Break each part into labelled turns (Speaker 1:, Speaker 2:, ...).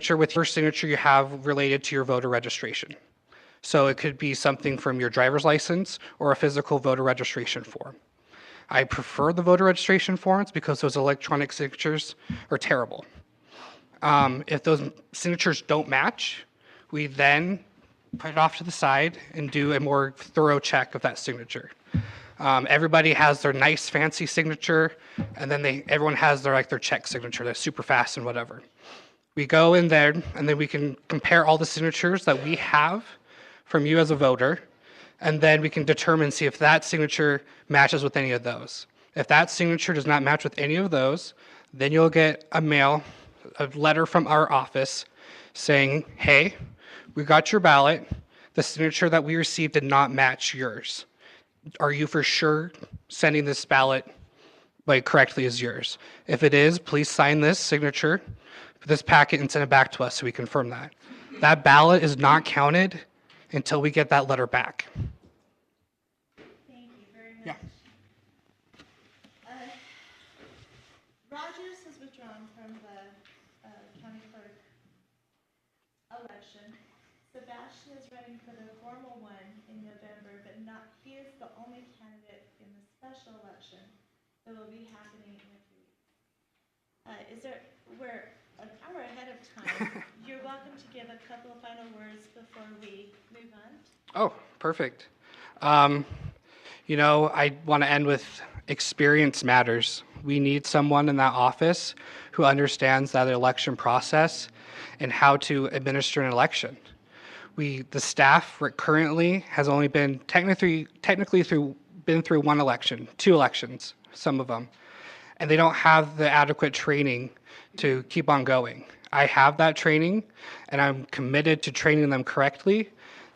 Speaker 1: signature with your signature you have related to your voter registration. So it could be something from your driver's license or a physical voter registration form. I prefer the voter registration forms because those electronic signatures are terrible. If those signatures don't match, we then put it off to the side and do a more thorough check of that signature. Everybody has their nice fancy signature, and then everyone has their check signature that's super fast and whatever. We go in there, and then we can compare all the signatures that we have from you as a voter, and then we can determine, see if that signature matches with any of those. If that signature does not match with any of those, then you'll get a letter from our office saying, hey, we got your ballot. The signature that we received did not match yours. Are you for sure sending this ballot correctly as yours? If it is, please sign this signature, this packet, and send it back to us so we confirm that. That ballot is not counted until we get that letter back.
Speaker 2: Thank you very much.
Speaker 1: Yeah.
Speaker 2: Rogers has withdrawn from the county clerk election. Sebastian is running for the formal one in November, but he is the only candidate in the special election that will be happening in a few weeks. We're an hour ahead of time. You're welcome to give a couple of final words before we move on.
Speaker 1: Oh, perfect. I want to end with experience matters. We need someone in that office who understands that election process and how to administer an election. The staff currently has only been technically through one election, 2 elections, some of them, and they don't have the adequate training to keep on going. I have that training, and I'm committed to training them correctly,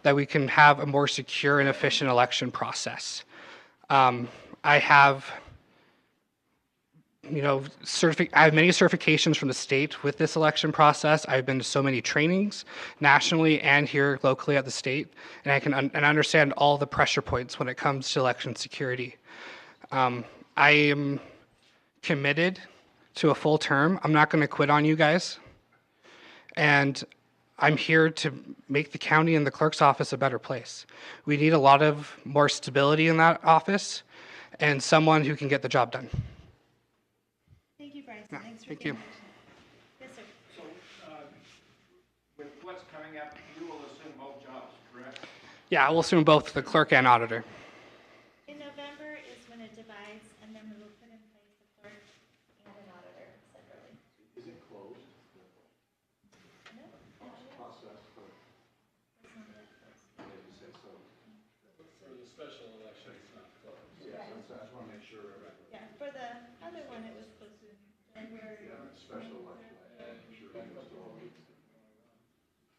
Speaker 1: that we can have a more secure and efficient election process. I have many certifications from the state with this election process. I've been to so many trainings nationally and here locally at the state, and I can understand all the pressure points when it comes to election security. I am committed to a full term. I'm not going to quit on you guys, and I'm here to make the county and the clerk's office a better place. We need a lot of more stability in that office and someone who can get the job done.
Speaker 2: Thank you, Bryson.
Speaker 1: Yeah,
Speaker 2: Thanks for
Speaker 1: thank
Speaker 2: being
Speaker 1: you.
Speaker 2: here. Yes, sir.
Speaker 3: So, with what's coming up, you will assume both jobs, correct?
Speaker 1: Yeah, I will assume both the clerk and auditor.
Speaker 2: In November is when it divides, and then we will put in place the clerk and an auditor separately.
Speaker 4: Is it closed?
Speaker 2: No?
Speaker 4: Process for,
Speaker 2: It's not yet closed.
Speaker 4: as you said, so.
Speaker 5: For the special election, it's not closed.
Speaker 4: Yeah, so I just want to make sure.
Speaker 2: Yeah, for the other one, it was closed in January.
Speaker 4: Yeah, special election. I'm sure it was all weeks.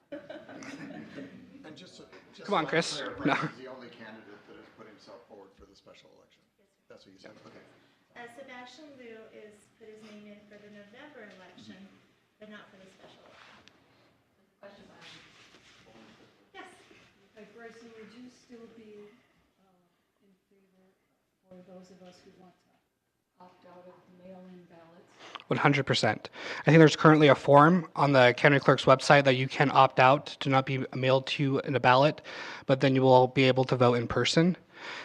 Speaker 4: And just
Speaker 1: Come on, Chris.
Speaker 4: clarify,
Speaker 1: No.
Speaker 4: he's the only candidate that has put himself forward for the special election. That's what you said, okay.
Speaker 2: Sebastian Liu is put his name in for the November election, but not for the special election. Question by Yes.
Speaker 6: Bryson, would you still be in favor for those of us who want to opt out of mail-in ballots?
Speaker 1: 100%. I think there's currently a form on the county clerk's website that you can opt out to not be mailed to you in a ballot, but then you will be able to vote in person.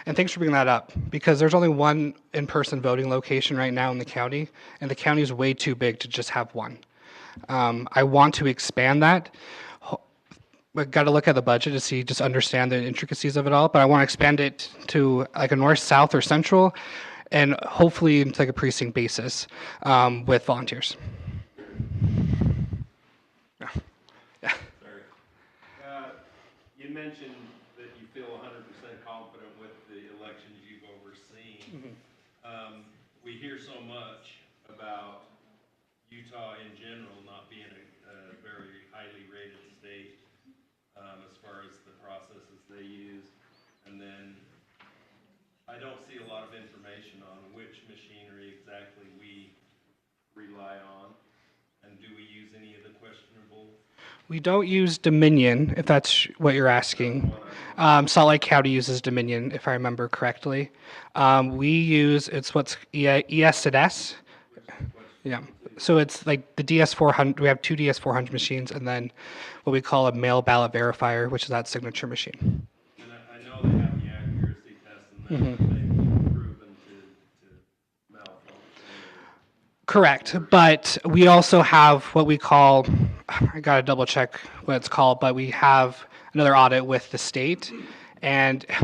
Speaker 1: And thanks for bringing that up, because there's only one in-person voting location right now in the county, and the county is way too big to just have one. I want to expand that. We've got to look at the budget to just understand the intricacies of it all, but I want to expand it to like a north, south, or central, and hopefully it's like a precinct basis with volunteers. Yeah.
Speaker 5: You mentioned that you feel 100% confident with the elections you've overseen. We hear so much about Utah in general not being a very highly rated state as far as the processes they use, and then I don't see a lot of information on which machinery exactly we rely on, and do we use any of the questionable?
Speaker 1: We don't use Dominion, if that's what you're asking. Salt Lake County uses Dominion, if I remember correctly. We use, it's what's ES&S. Yeah. So it's like the DS400, we have two DS400 machines, and then what we call a mail ballot verifier, which is that signature machine.
Speaker 5: And I know they have the accuracy test and that, but they've been proven to malfunction.
Speaker 1: Correct, but we also have what we call, I gotta double check what it's called, but we have another audit with the state, and I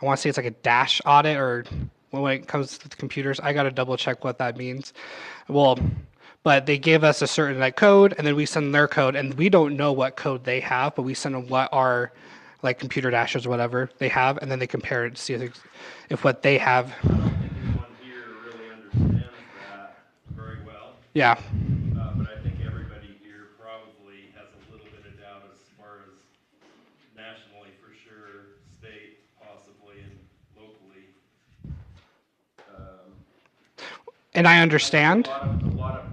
Speaker 1: want to say it's like a dash audit, or when it comes to the computers, I gotta double check what that means. Well, but they give us a certain like code, and then we send them their code, and we don't know what code they have, but we send them what our like computer dashes or whatever they have, and then they compare it to see if what they have.
Speaker 5: I don't think anyone here really understands that very well.
Speaker 1: Yeah.
Speaker 5: But I think everybody here probably has a little bit of doubt as far as nationally for sure, state possibly, and locally.
Speaker 1: And I understand.
Speaker 5: A lot of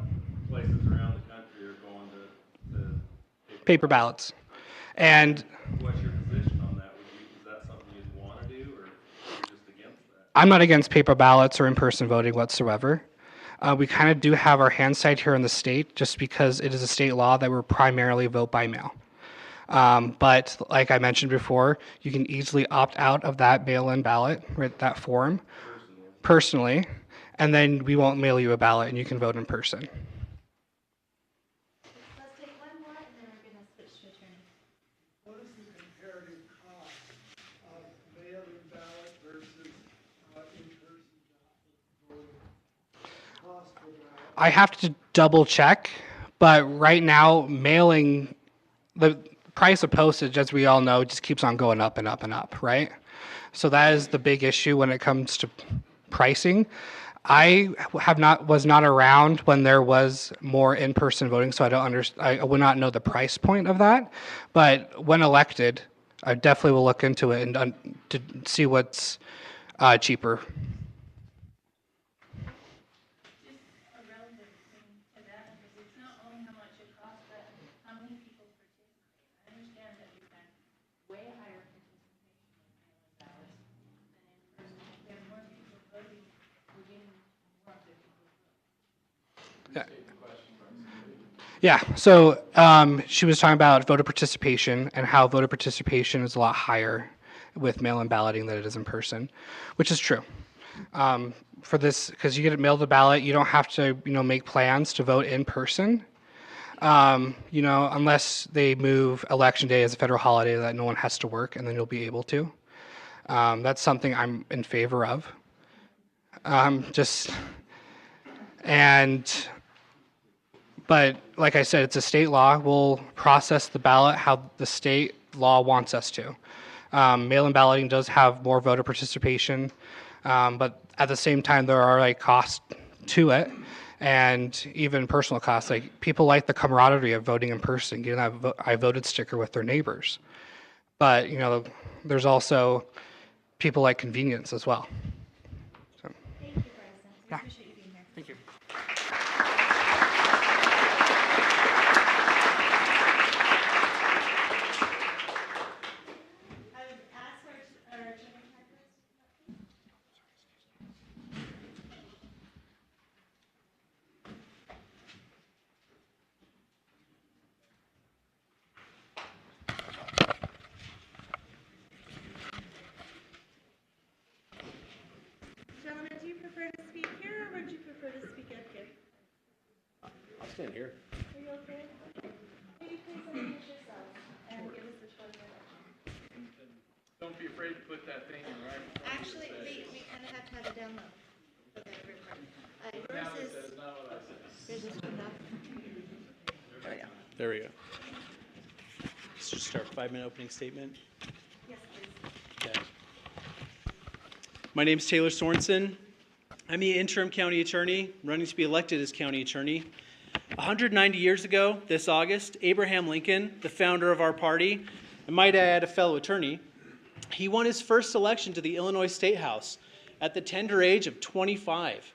Speaker 5: places around the country are going to
Speaker 1: Paper ballots. And
Speaker 5: What's your position on that? Is that something you'd want to do, or are you just against that?
Speaker 1: I'm not against paper ballots or in-person voting whatsoever. We kind of do have our hands tied here in the state just because it is a state law that we're primarily vote by mail. But like I mentioned before, you can easily opt out of that mail-in ballot, right, that form, personally, and then we won't mail you a ballot and you can vote in person.
Speaker 2: Let's take one more and then we're gonna switch to attorney.
Speaker 7: What is the comparative cost of mail-in ballot versus in-person voting? Cost per ballot?
Speaker 1: I have to double check, but right now, mailing, the price of postage, as we all know, just keeps on going up and up and up, right? So that is the big issue when it comes to pricing. I was not around when there was more in-person voting, so I would not know the price point of that. But when elected, I definitely will look into it and to see what's cheaper.
Speaker 2: Just a relative thing to that, because it's not only how much it costs, but how many people participate. I understand that we've had way higher participation in mail-in ballots than in person. If we have more people voting, we're getting more of the people voting.
Speaker 1: Yeah, so she was talking about voter participation and how voter participation is a lot higher with mail-in balloting than it is in person, which is true. For this, because you get mailed a ballot, you don't have to, make plans to vote in person. Unless they move election day as a federal holiday that no one has to work, and then you'll be able to. That's something I'm in favor of. But like I said, it's a state law. We'll process the ballot how the state law wants us to. Mail-in balloting does have more voter participation, but at the same time, there are costs to it, and even personal costs. Like people like the camaraderie of voting in person, getting that I voted sticker with their neighbors. But there's also people like convenience as well. So.
Speaker 2: Thank you, Bryson. We appreciate you being here.
Speaker 1: Thank you.
Speaker 2: I would ask our attorney Checklist. Gentlemen, do you prefer to speak here or would you prefer to speak up here?
Speaker 8: I'll stand here.
Speaker 2: Are you okay? Will you please introduce yourselves and give us a short introduction?
Speaker 7: Don't be afraid to put that thing in right.
Speaker 2: Actually, we kind of have to have it down low. Okay, yours is, yours is turned off. There we go.
Speaker 8: There we go. Let's just start 5-minute opening statement.
Speaker 2: Yes, please.
Speaker 8: Okay. My name is Taylor Sorensen. I'm the interim county attorney, running to be elected as county attorney. 190 years ago, this August, Abraham Lincoln, the founder of our party, and might I add, a fellow attorney, he won his first election to the Illinois State House at the tender age of 25.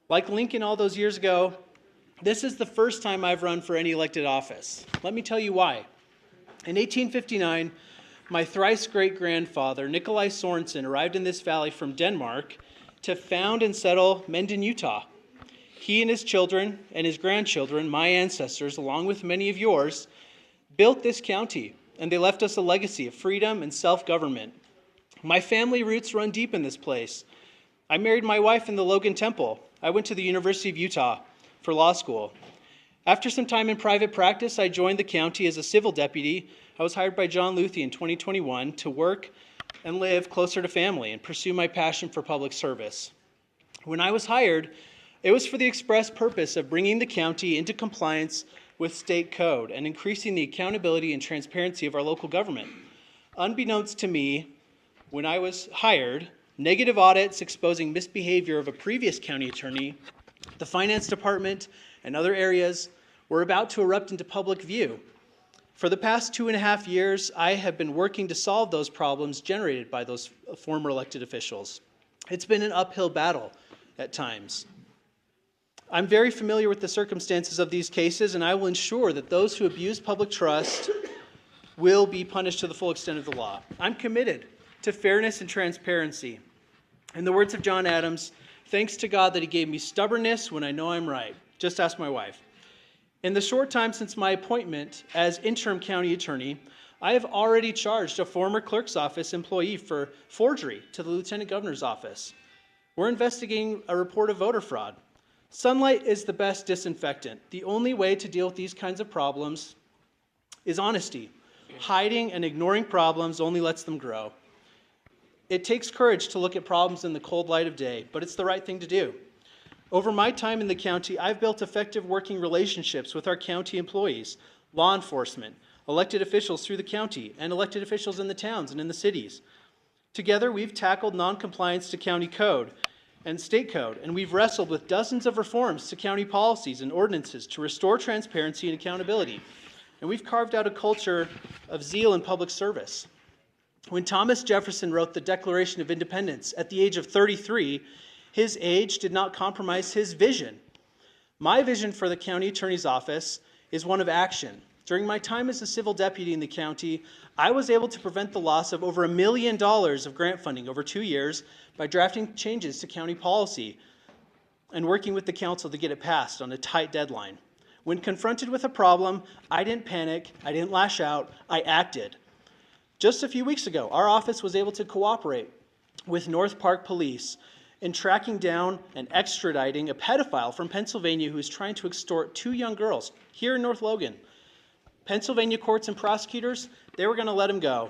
Speaker 8: Like Lincoln all those years ago, this is the first time I've run for any elected office. Let me tell you why. In 1859, my thrice great-grandfather, Nikolai Sorensen, arrived in this valley from Denmark to found and settle Menden, Utah. He and his children and his grandchildren, my ancestors, along with many of yours, built this county, and they left us a legacy of freedom and self-government. My family roots run deep in this place. I married my wife in the Logan Temple. I went to the University of Utah for law school. After some time in private practice, I joined the county as a civil deputy. I was hired by John Luthie in 2021 to work and live closer to family and pursue my passion for public service. When I was hired, it was for the express purpose of bringing the county into compliance with state code and increasing the accountability and transparency of our local government. Unbeknownst to me, when I was hired, negative audits exposing misbehavior of a previous county attorney, the finance department, and other areas were about to erupt into public view. For the past 2.5 years, I have been working to solve those problems generated by those former elected officials. It's been an uphill battle at times. I'm very familiar with the circumstances of these cases, and I will ensure that those who abuse public trust will be punished to the full extent of the law. I'm committed to fairness and transparency. In the words of John Adams, thanks to God that he gave me stubbornness when I know I'm right. Just ask my wife. In the short time since my appointment as interim county attorney, I have already charged a former clerk's office employee for forgery to the lieutenant governor's office. We're investigating a report of voter fraud. Sunlight is the best disinfectant. The only way to deal with these kinds of problems is honesty. Hiding and ignoring problems only lets them grow. It takes courage to look at problems in the cold light of day, but it's the right thing to do. Over my time in the county, I've built effective working relationships with our county employees, law enforcement, elected officials through the county, and elected officials in the towns and in the cities. Together, we've tackled noncompliance to county code and state code, and we've wrestled with dozens of reforms to county policies and ordinances to restore transparency and accountability. And we've carved out a culture of zeal in public service. When Thomas Jefferson wrote the Declaration of Independence at the age of 33, his age did not compromise his vision. My vision for the county attorney's office is one of action. During my time as a civil deputy in the county, I was able to prevent the loss of over $1 million of grant funding over 2 years by drafting changes to county policy and working with the council to get it passed on a tight deadline. When confronted with a problem, I didn't panic, I didn't lash out, I acted. Just a few weeks ago, our office was able to cooperate with North Park Police in tracking down and extraditing a pedophile from Pennsylvania who is trying to extort 2 young girls here in North Logan. Pennsylvania courts and prosecutors, they were going to let him go.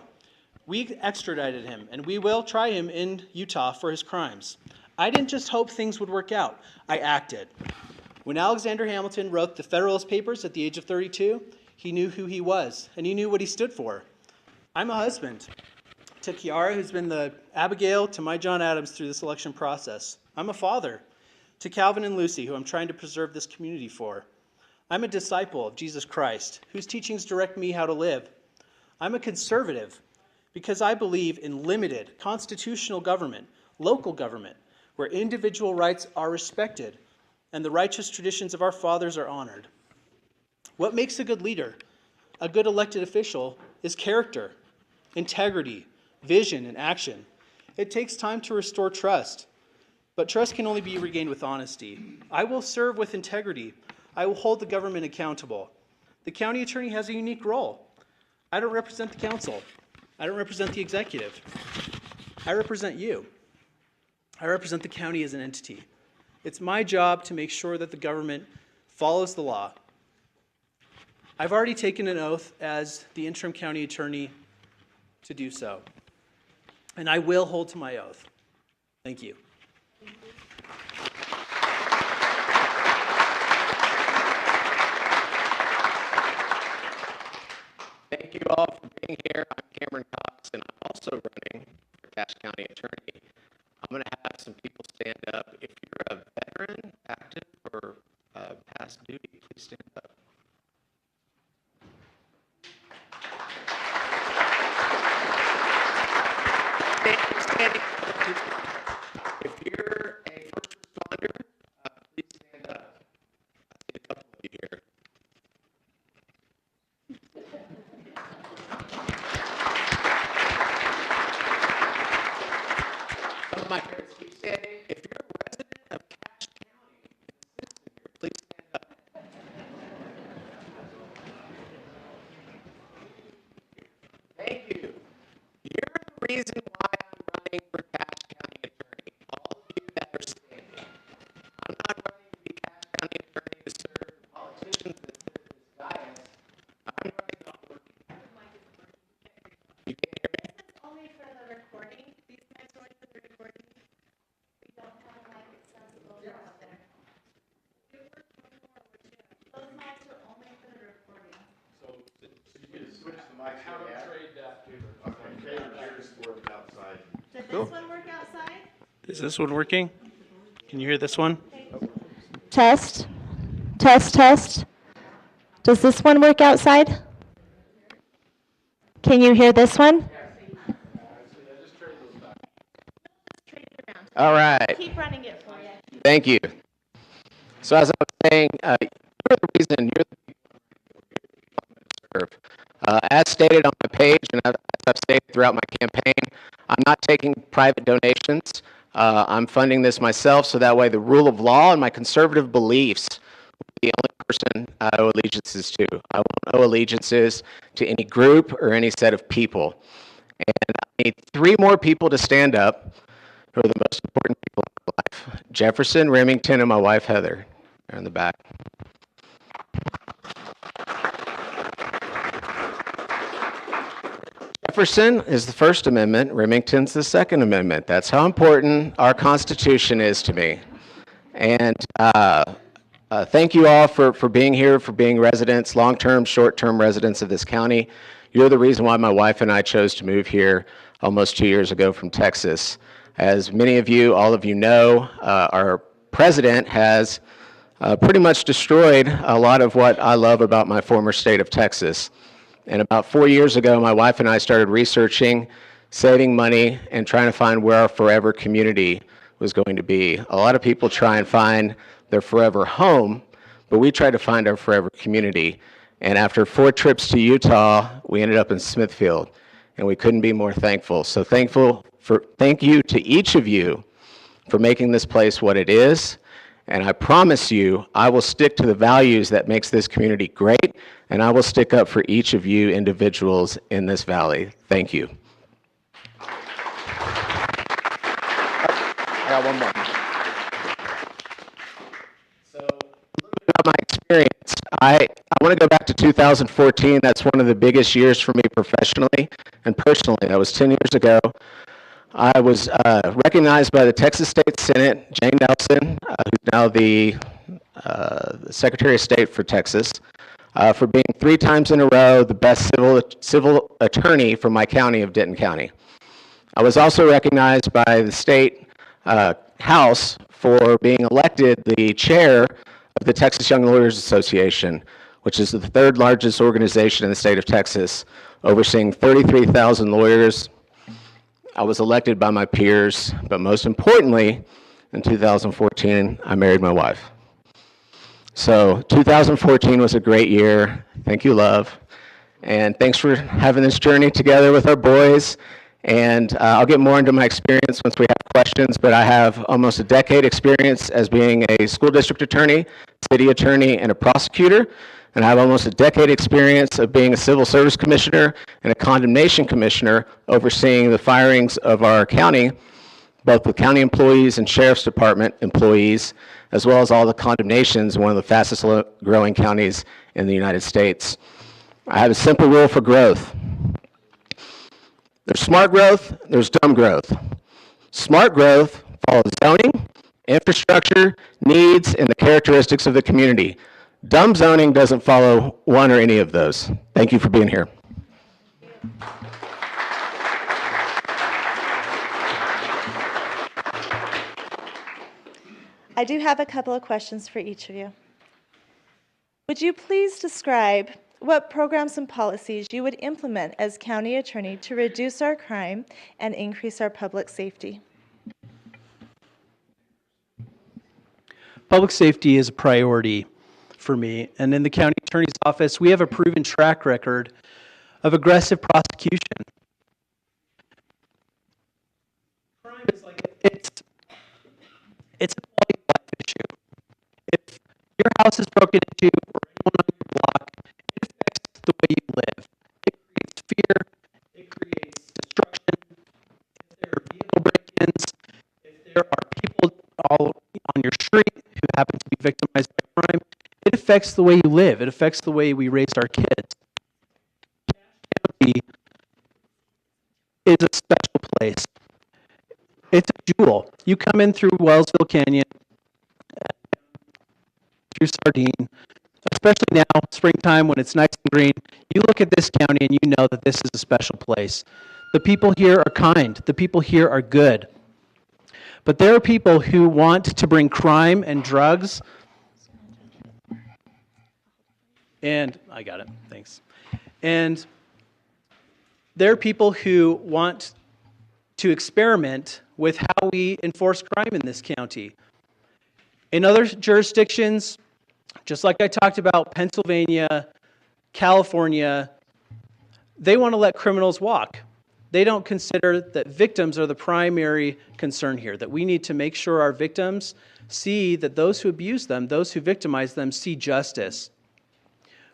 Speaker 8: We extradited him, and we will try him in Utah for his crimes. I didn't just hope things would work out. I acted. When Alexander Hamilton wrote the Federalist Papers at the age of 32, he knew who he was, and he knew what he stood for. I'm a husband to Kiara, who's been the Abigail to my John Adams through this election process. I'm a father to Calvin and Lucy, who I'm trying to preserve this community for. I'm a disciple of Jesus Christ, whose teachings direct me how to live. I'm a conservative because I believe in limited constitutional government, local government, where individual rights are respected and the righteous traditions of our fathers are honored. What makes a good leader, a good elected official, is character, integrity, vision, and action. It takes time to restore trust, but trust can only be regained with honesty. I will serve with integrity. I will hold the government accountable. The county attorney has a unique role. I don't represent the council. I don't represent the executive. I represent you. I represent the county as an entity. It's my job to make sure that the government follows the law. I've already taken an oath as the interim county attorney to do so, and I will hold to my oath. Thank you.
Speaker 9: Thank you all for being here. I'm Cameron Cox, and I'm also running for Cache County Attorney. I'm going to have some people stand up. If you're a veteran, active, or past duty, please stand up. Standing. If you're a first responder, please stand up. I see a couple of you here. Some of my parents keep saying, if you're a resident of Cache County, reason why I'm running for Cache County Attorney. All of you that are standing. I'm not running to be Cache County Attorney to serve the politicians that sit in this dais. I'm running on working. You can't hear me?
Speaker 2: It's only for the recording. These mics are only for the recording. We don't have a mic accessible out there. Those mics are only for the recording.
Speaker 4: You can switch the mics.
Speaker 7: How to trade that paper.
Speaker 4: Okay, here's work outside.
Speaker 2: Did this one work outside?
Speaker 8: Is this one working? Can you hear this one?
Speaker 2: Test. Test, test. Does this one work outside? Can you hear this one?
Speaker 9: All right.
Speaker 2: Keep running it for you.
Speaker 9: Thank you. So as I was saying, you're the reason you're the people I'm going to serve. As stated on my page, and as I've stated throughout my campaign, I'm not taking private donations. I'm funding this myself, so that way the rule of law and my conservative beliefs will be the only person I owe allegiances to. I won't owe allegiances to any group or any set of people. And I need 3 more people to stand up who are the most important people in my life. Jefferson, Remington, and my wife, Heather. They're in the back. Jefferson is the First Amendment. Remington's the Second Amendment. That's how important our Constitution is to me. And thank you all for being here, for being residents, long-term, short-term residents of this county. You're the reason why my wife and I chose to move here almost 2 years ago from Texas. As many of you, all of you know, our president has pretty much destroyed a lot of what I love about my former state of Texas. And about 4 years ago, my wife and I started researching, saving money, and trying to find where our forever community was going to be. A lot of people try and find their forever home, but we tried to find our forever community. And after 4 trips to Utah, we ended up in Smithfield, and we couldn't be more thankful. So thank you to each of you for making this place what it is. And I promise you, I will stick to the values that makes this community great, and I will stick up for each of you individuals in this valley. Thank you. I got one more. So, a little bit about my experience. I want to go back to 2014. That's one of the biggest years for me professionally and personally. That was 10 years ago. I was recognized by the Texas State Senate, Jane Nelson, who's now the Secretary of State for Texas, for being 3 times in a row the best civil attorney for my county of Denton County. I was also recognized by the State House for being elected the chair of the Texas Young Lawyers Association, which is the 3rd largest organization in the state of Texas, overseeing 33,000 lawyers. I was elected by my peers, but most importantly, in 2014, I married my wife. So 2014 was a great year. Thank you, love. And thanks for having this journey together with our boys. And I'll get more into my experience once we have questions, but I have almost a decade experience as being a school district attorney, city attorney, and a prosecutor. And I have almost a decade experience of being a civil service commissioner and a condemnation commissioner overseeing the firings of our county, both with county employees and sheriff's department employees, as well as all the condemnations in one of the fastest growing counties in the United States. I have a simple rule for growth. There's smart growth, there's dumb growth. Smart growth follows zoning, infrastructure, needs, and the characteristics of the community. Dumb zoning doesn't follow one or any of those. Thank you for being here.
Speaker 2: I do have a couple of questions for each of you. Would you please describe what programs and policies you would implement as county attorney to reduce our crime and increase our public safety?
Speaker 8: Public safety is a priority for me, and in the county attorney's office, we have a proven track record of aggressive prosecution. Crime is like it's a quality of life issue. If your house is broken into or anyone on your block, it affects the way you live. It creates fear, it creates destruction, affects the way you live. It affects the way we raised our kids. County is a special place. It's a jewel. You come in through Wellsville Canyon, through Sardine, especially now, springtime, when it's nice and green. You look at this county and you know that this is a special place. The people here are kind. The people here are good. But there are people who want to bring crime and drugs. And I got it, thanks. And there are people who want to experiment with how we enforce crime in this county. In other jurisdictions, just like I talked about, Pennsylvania, California, they want to let criminals walk. They don't consider that victims are the primary concern here, that we need to make sure our victims see that those who abuse them, those who victimize them, see justice.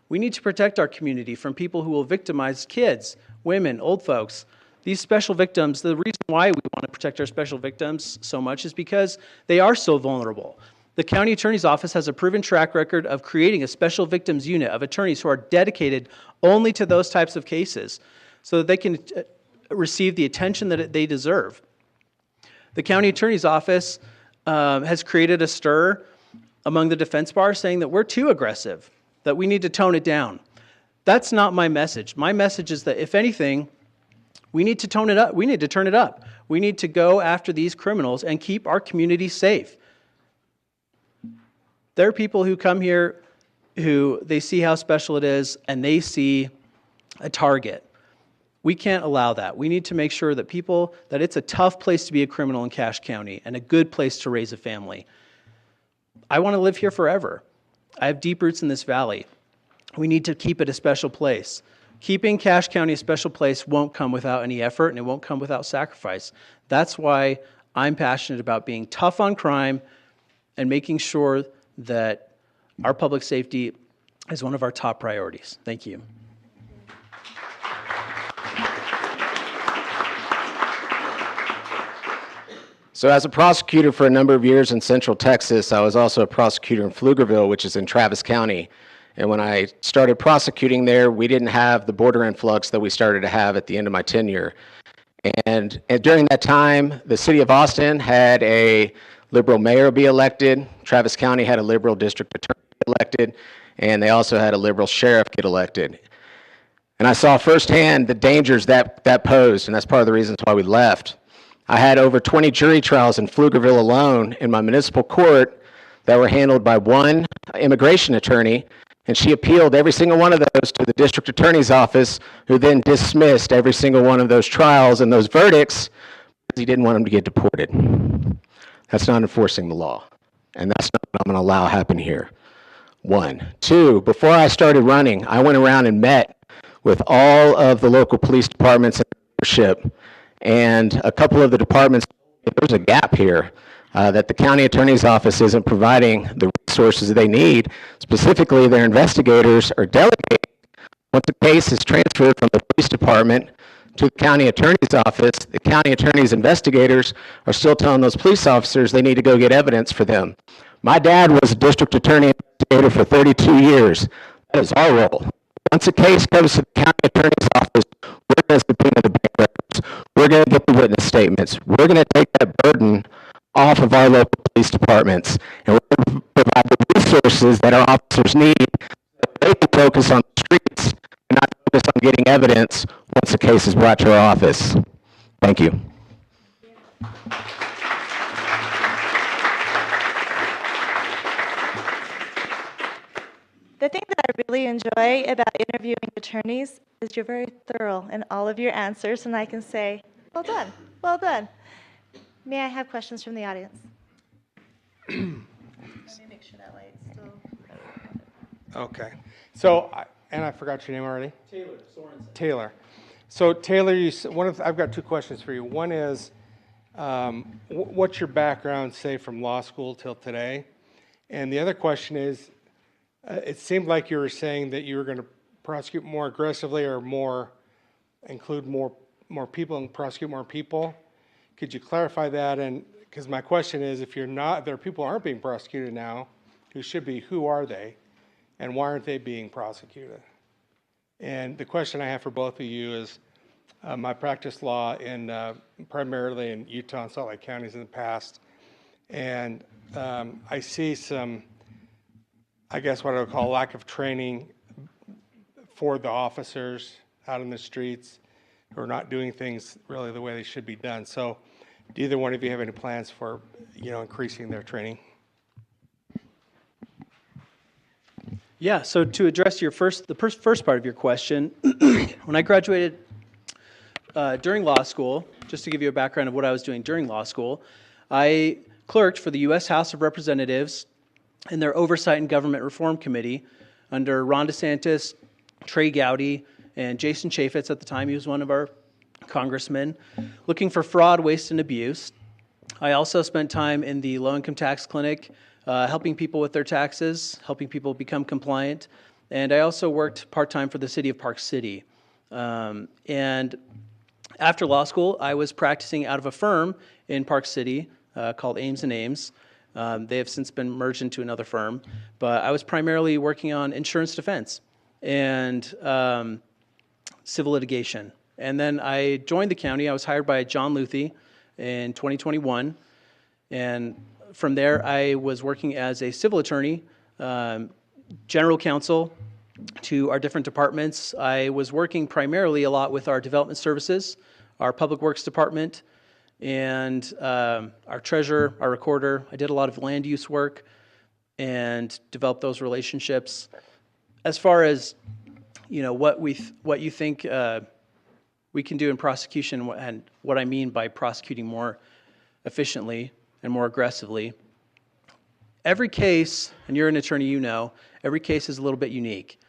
Speaker 8: We need to protect our community from people who will victimize kids, women, old folks. These special victims, the reason why we want to protect our special victims so much is because they are so vulnerable. The county attorney's office has a proven track record of creating a special victims unit of attorneys who are dedicated only to those types of cases so that they can receive the attention that they deserve. The county attorney's office has created a stir among the defense bar saying that we're too aggressive, that we need to tone it down. That's not my message. My message is that if anything, we need to tone it up. We need to turn it up. We need to go after these criminals and keep our community safe. There are people who come here who they see how special it is and they see a target. We can't allow that. We need to make sure that that it's a tough place to be a criminal in Cache County and a good place to raise a family. I want to live here forever. I have deep roots in this valley. We need to keep it a special place. Keeping Cache County a special place won't come without any effort and it won't come without sacrifice. That's why I'm passionate about being tough on crime and making sure that our public safety is one of our top priorities. Thank you.
Speaker 9: So as a prosecutor for a number of years in Central Texas, I was also a prosecutor in Pflugerville, which is in Travis County. And when I started prosecuting there, we didn't have the border influx that we started to have at the end of my tenure. And during that time, the city of Austin had a liberal mayor be elected, Travis County had a liberal district attorney elected, and they also had a liberal sheriff get elected. And I saw firsthand the dangers that posed, and that's part of the reasons why we left. I had over 20 jury trials in Pflugerville alone in my municipal court that were handled by one immigration attorney, and she appealed every single one of those to the district attorney's office, who then dismissed every single one of those trials and those verdicts because he didn't want them to get deported. That's not enforcing the law, and that's not what I'm going to allow happen here. One. Two, before I started running, I went around and met with all of the local police departments and leadership, and a couple of the departments, there's a gap here that the county attorney's office isn't providing the resources they need. Specifically, their investigators are delegating. Once a case is transferred from the police department to the county attorney's office, the county attorney's investigators are still telling those police officers they need to go get evidence for them. My dad was a district attorney investigator for 32 years. That is our role. Once a case comes to the county attorney's office, we're going to subpoena the bank records. We're going to get the witness statements. We're going to take that burden off of our local police departments, and we're going to provide the resources that our officers need so that they can focus on the streets and not focus on getting evidence once a case is brought to our office. Thank you.
Speaker 2: The thing that I really enjoy about interviewing attorneys is you're very thorough in all of your answers, and I can say, well done, well done. May I have questions from the audience? Let me make sure that light's still...
Speaker 10: Okay. So, and I forgot your name already?
Speaker 8: Taylor Sorensen.
Speaker 10: Taylor. So Taylor, I've got two questions for you. One is, what's your background, say, from law school till today? And the other question is, it seemed like you were saying that you were going to prosecute more aggressively or include more people and prosecute more people. Could you clarify that? And because my question is, if there are people who aren't being prosecuted now, who should be, who are they? and why aren't they being prosecuted? And the question I have for both of you is, I practiced law in primarily in Utah and Salt Lake counties in the past, and I see some, I guess what I would call lack of training for the officers out in the streets who are not doing things really the way they should be done. So do either one of you have any plans for, increasing their training?
Speaker 8: Yeah, so to address the first part of your question, when I graduated during law school, just to give you a background of what I was doing during law school, I clerked for the U.S. House of Representatives in their Oversight and Government Reform Committee under Ron DeSantis, Trey Gowdy, and Jason Chaffetz at the time. He was one of our congressmen, looking for fraud, waste, and abuse. I also spent time in the low-income tax clinic, helping people with their taxes, helping people become compliant, and I also worked part-time for the city of Park City. And after law school, I was practicing out of a firm in Park City called Ames & Ames. They have since been merged into another firm, but I was primarily working on insurance defense and civil litigation. And then I joined the county. I was hired by John Luthi in 2021, and from there I was working as a civil attorney, general counsel to our different departments. I was working primarily a lot with our development services, our public works department, and our treasurer, our recorder. I did a lot of land use work and developed those relationships. As far as what you think we can do in prosecution, and what I mean by prosecuting more efficiently and more aggressively, every case, and you're an attorney, every case is a little bit unique.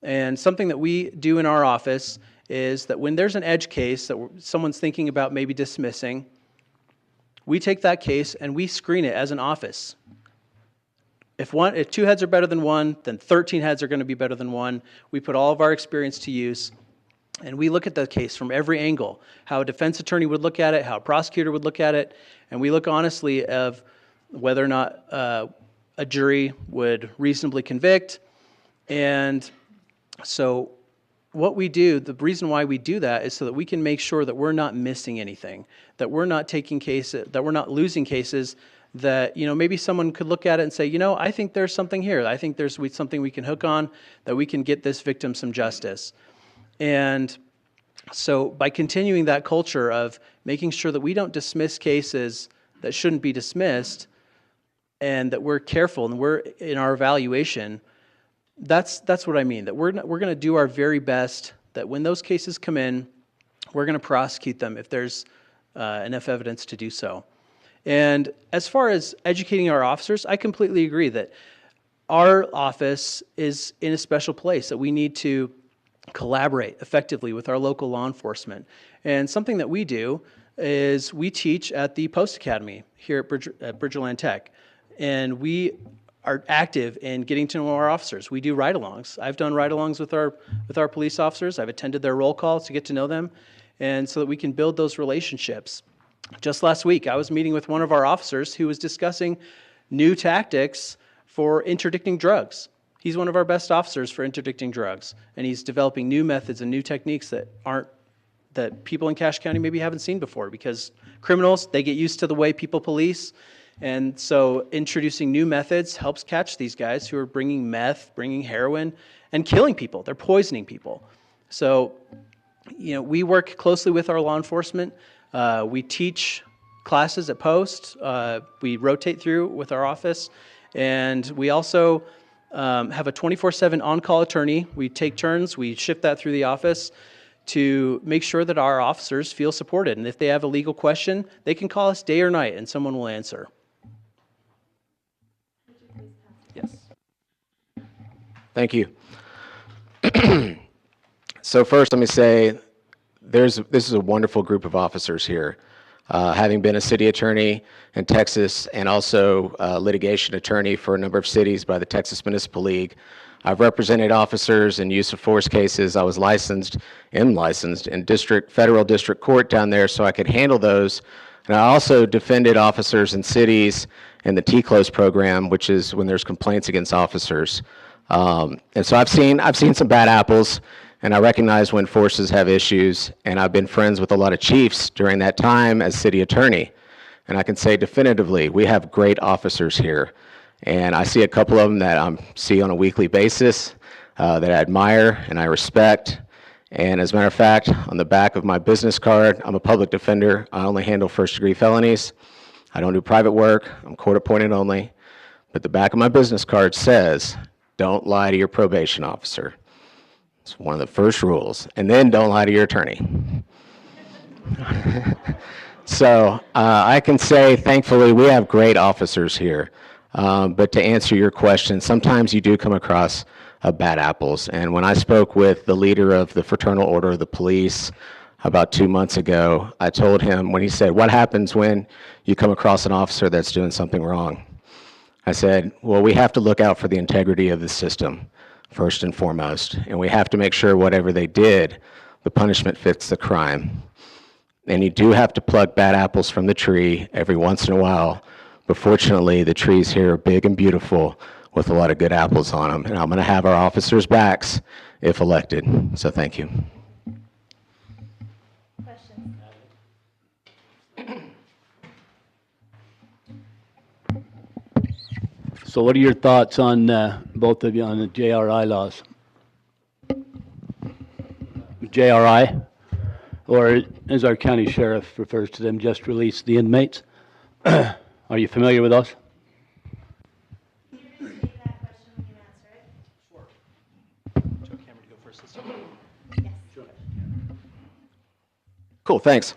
Speaker 8: And something that we do in our office is that when there's an edge case that someone's thinking about maybe dismissing, we take that case and we screen it as an office. If 2 heads are better than one, then 13 heads are going to be better than one. We put all of our experience to use, and we look at the case from every angle, how a defense attorney would look at it, how a prosecutor would look at it, and we look honestly of whether or not a jury would reasonably convict. And so what we do, the reason why we do that is so that we can make sure that we're not missing anything, that we're not taking cases, that we're not losing cases that, maybe someone could look at it and say, I think there's something here. I think there's something we can hook on, that we can get this victim some justice. And so by continuing that culture of making sure that we don't dismiss cases that shouldn't be dismissed, and that we're careful and we're in our evaluation, that's what I mean, that we're going to do our very best, that when those cases come in, we're going to prosecute them if there's enough evidence to do so. And as far as educating our officers, I completely agree that our office is in a special place, that we need to collaborate effectively with our local law enforcement. And something that we do is we teach at the Post Academy here at Bridgerland Tech. And we are active in getting to know our officers. We do ride-alongs. I've done ride-alongs with our police officers. I've attended their roll calls to get to know them, and so that we can build those relationships. Just last week, I was meeting with one of our officers who was discussing new tactics for interdicting drugs. He's one of our best officers for interdicting drugs, and he's developing new methods and new techniques that people in Cache County maybe haven't seen before, because criminals, they get used to the way people police, and so introducing new methods helps catch these guys who are bringing meth, bringing heroin, and killing people. They're poisoning people. So, we work closely with our law enforcement. We teach classes at Post. We rotate through with our office. And we also have a 24/7 on-call attorney. We take turns. We shift that through the office to make sure that our officers feel supported. And if they have a legal question, they can call us day or night, and someone will answer. Yes.
Speaker 9: Thank you. So first, let me say, this is a wonderful group of officers here. Having been a city attorney in Texas and also a litigation attorney for a number of cities by the Texas Municipal League, I've represented officers in use of force cases. I was licensed in federal district court down there so I could handle those. And I also defended officers in cities in the T-Close program, which is when there's complaints against officers. And so I've seen some bad apples, and I recognize when forces have issues, and I've been friends with a lot of chiefs during that time as city attorney. And I can say definitively, we have great officers here. And I see a couple of them that I see on a weekly basis that I admire and I respect. And as a matter of fact, on the back of my business card, I'm a public defender. I only handle first-degree felonies. I don't do private work. I'm court-appointed only. But the back of my business card says, don't lie to your probation officer. It's one of the first rules. And then don't lie to your attorney. So I can say, thankfully, we have great officers here. But to answer your question, sometimes you do come across bad apples. And when I spoke with the leader of the Fraternal Order of the Police about 2 months ago, I told him, when he said, what happens when you come across an officer that's doing something wrong? I said, well, we have to look out for the integrity of the system, first and foremost. And we have to make sure whatever they did, the punishment fits the crime. And you do have to pluck bad apples from the tree every once in a while. But fortunately, the trees here are big and beautiful with a lot of good apples on them. And I'm going to have our officers' backs if elected. So thank you.
Speaker 2: Questions?
Speaker 11: So what are your thoughts on, both of you, on the JRI laws? JRI, or as our county sheriff refers to them, just release the inmates? Are you familiar with those?
Speaker 2: Can you restate that question when you answer it?
Speaker 8: Sure. Joe Cameron, go first this time.
Speaker 2: Yes.
Speaker 8: Sure.
Speaker 9: Cool, thanks.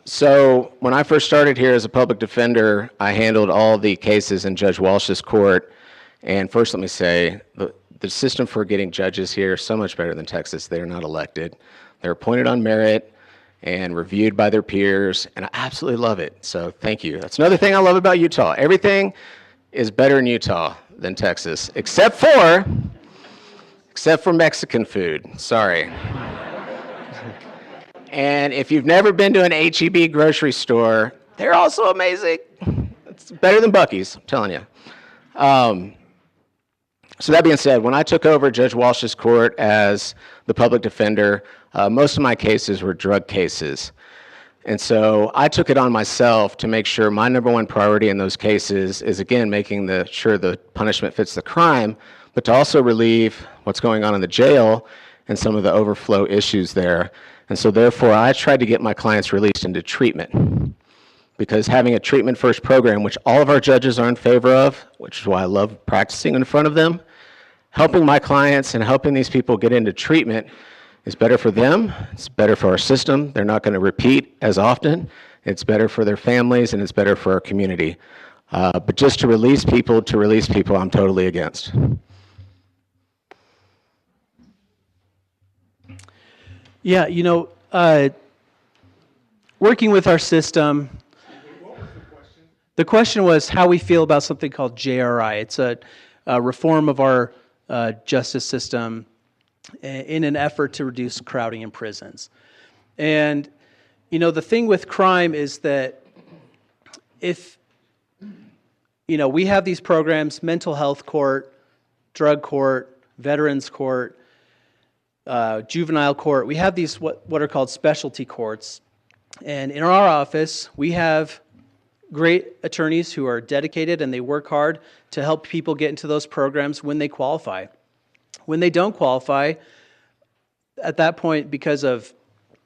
Speaker 9: So when I first started here as a public defender, I handled all the cases in Judge Walsh's court. And first, let me say, the system for getting judges here is so much better than Texas. They're not elected. They're appointed on merit and reviewed by their peers, and I absolutely love it. So thank you. That's another thing I love about Utah. Everything is better in Utah than Texas, except for Mexican food. Sorry. And if you've never been to an H-E-B grocery store, they're also amazing. It's better than Buc-ee's, I'm telling you. So that being said, when I took over Judge Walsh's court as the public defender, most of my cases were drug cases. And so I took it on myself to make sure my number one priority in those cases is, again, making sure the punishment fits the crime, but to also relieve what's going on in the jail and some of the overflow issues there. And so therefore, I tried to get my clients released into treatment, because having a treatment first program, which all of our judges are in favor of, which is why I love practicing in front of them, helping my clients and helping these people get into treatment is better for them, it's better for our system, they're not going to repeat as often, it's better for their families, and it's better for our community. But just to release people, I'm totally against.
Speaker 8: Yeah, you know, working with our system, the question was how we feel about something called JRI. It's a reform of our justice system in an effort to reduce crowding in prisons. And, you know, the thing with crime is that if, you know, we have these programs, mental health court, drug court, veterans court, juvenile court, we have these what are called specialty courts. And in our office, we have great attorneys who are dedicated and they work hard to help people get into those programs when they qualify. When they don't qualify, at that point, because of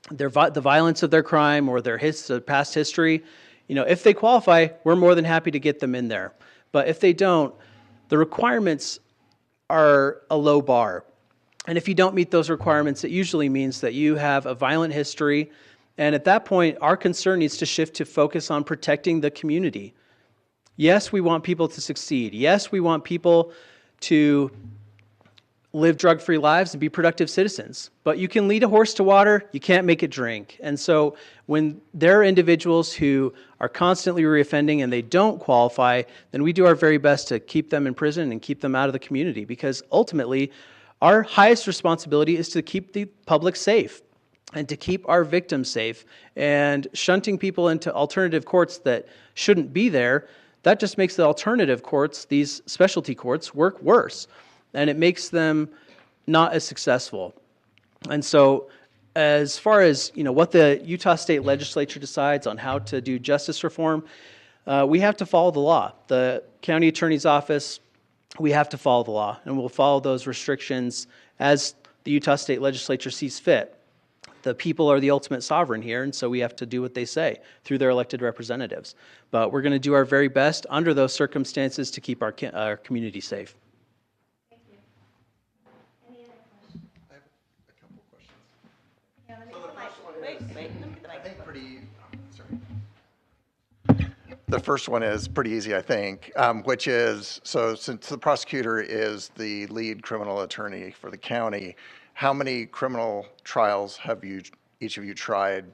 Speaker 8: the violence of their crime or their past history, you know, if they qualify, we're more than happy to get them in there. But if they don't, the requirements are a low bar. And if you don't meet those requirements, it usually means that you have a violent history. And at that point, our concern needs to shift to focus on protecting the community. Yes, we want people to succeed. Yes, we want people to live drug-free lives and be productive citizens. But you can lead a horse to water, you can't make it drink. And so when there are individuals who are constantly reoffending and they don't qualify, then we do our very best to keep them in prison and keep them out of the community, because ultimately, our highest responsibility is to keep the public safe and to keep our victims safe. And shunting people into alternative courts that shouldn't be there that just makes the alternative courts, these specialty courts, work worse. And it makes them not as successful. And so as far as what the Utah State Legislature decides on how to do justice reform, we have to follow the law. The county attorney's office, we have to follow the law, and we'll follow those restrictions as the Utah State Legislature sees fit. The people are the ultimate sovereign here, and so we have to do what they say through their elected representatives. But we're going to do our very best under those circumstances to keep our community safe.
Speaker 2: Thank you. Any other questions?
Speaker 4: I have a couple of questions.
Speaker 2: Yeah, let me
Speaker 4: So
Speaker 2: get
Speaker 4: the
Speaker 2: the mic.
Speaker 4: first one
Speaker 2: Wait,
Speaker 4: is-
Speaker 2: let me get the
Speaker 4: I
Speaker 2: mic.
Speaker 4: think the first one is pretty easy, I think, which is, so since the prosecutor is the lead criminal attorney for the county, how many criminal trials have each of you tried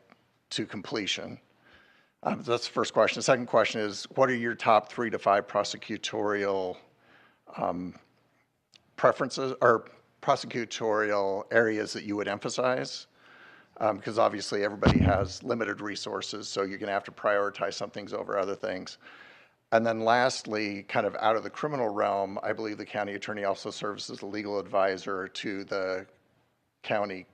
Speaker 4: to completion? That's the first question. The second question is, what are your top 3 to 5 prosecutorial preferences or prosecutorial areas that you would emphasize? Because obviously everybody has limited resources, so you're going to have to prioritize some things over other things. And then lastly, kind of out of the criminal realm, I believe the county attorney also serves as a legal advisor to the county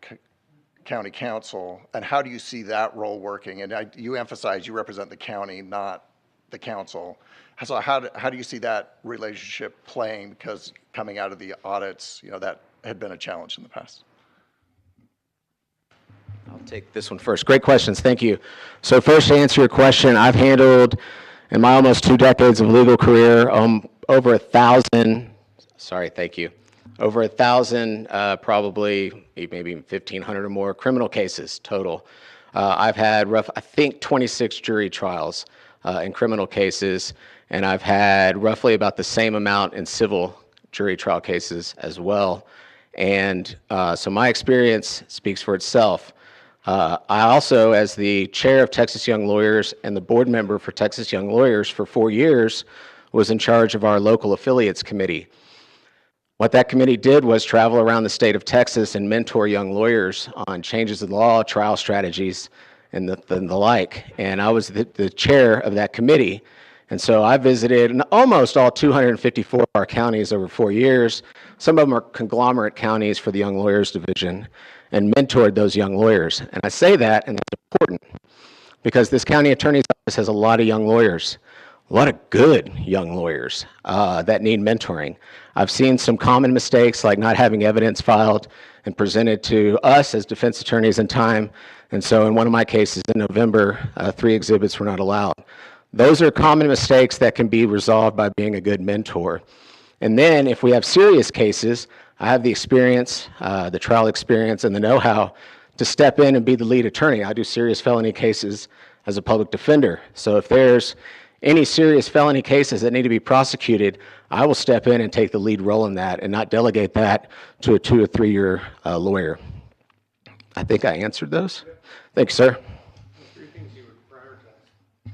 Speaker 4: counsel. And how do you see that role working? And you emphasize you represent the county, not the council. So how do you see that relationship playing? Because coming out of the audits, that had been a challenge in the past.
Speaker 9: I'll take this one first. Great questions. Thank you. So first, to answer your question, I've handled, in my almost 2 decades of legal career, over 1,000, sorry, thank you, over 1,000, probably maybe 1,500 or more criminal cases total. I've had I think 26 jury trials in criminal cases, and I've had roughly about the same amount in civil jury trial cases as well. And so my experience speaks for itself. I also, as the chair of Texas Young Lawyers and the board member for Texas Young Lawyers for 4 years, was in charge of our local affiliates committee. What that committee did was travel around the state of Texas and mentor young lawyers on changes in law, trial strategies, and the like. And I was the chair of that committee. And so I visited almost all 254 of our counties over 4 years. Some of them are conglomerate counties for the Young Lawyers Division, and mentored those young lawyers. And I say that, and that's important, because this county attorney's office has a lot of young lawyers, a lot of good young lawyers that need mentoring. I've seen some common mistakes, like not having evidence filed and presented to us as defense attorneys in time. And so in one of my cases in November, 3 exhibits were not allowed. Those are common mistakes that can be resolved by being a good mentor. And then if we have serious cases, I have the experience, the trial experience, and the know-how to step in and be the lead attorney. I do serious felony cases as a public defender. So if there's any serious felony cases that need to be prosecuted, I will step in and take the lead role in that and not delegate that to a 2 or 3 year lawyer. I think I answered those. Thank you, sir.
Speaker 7: 3 things you would prioritize.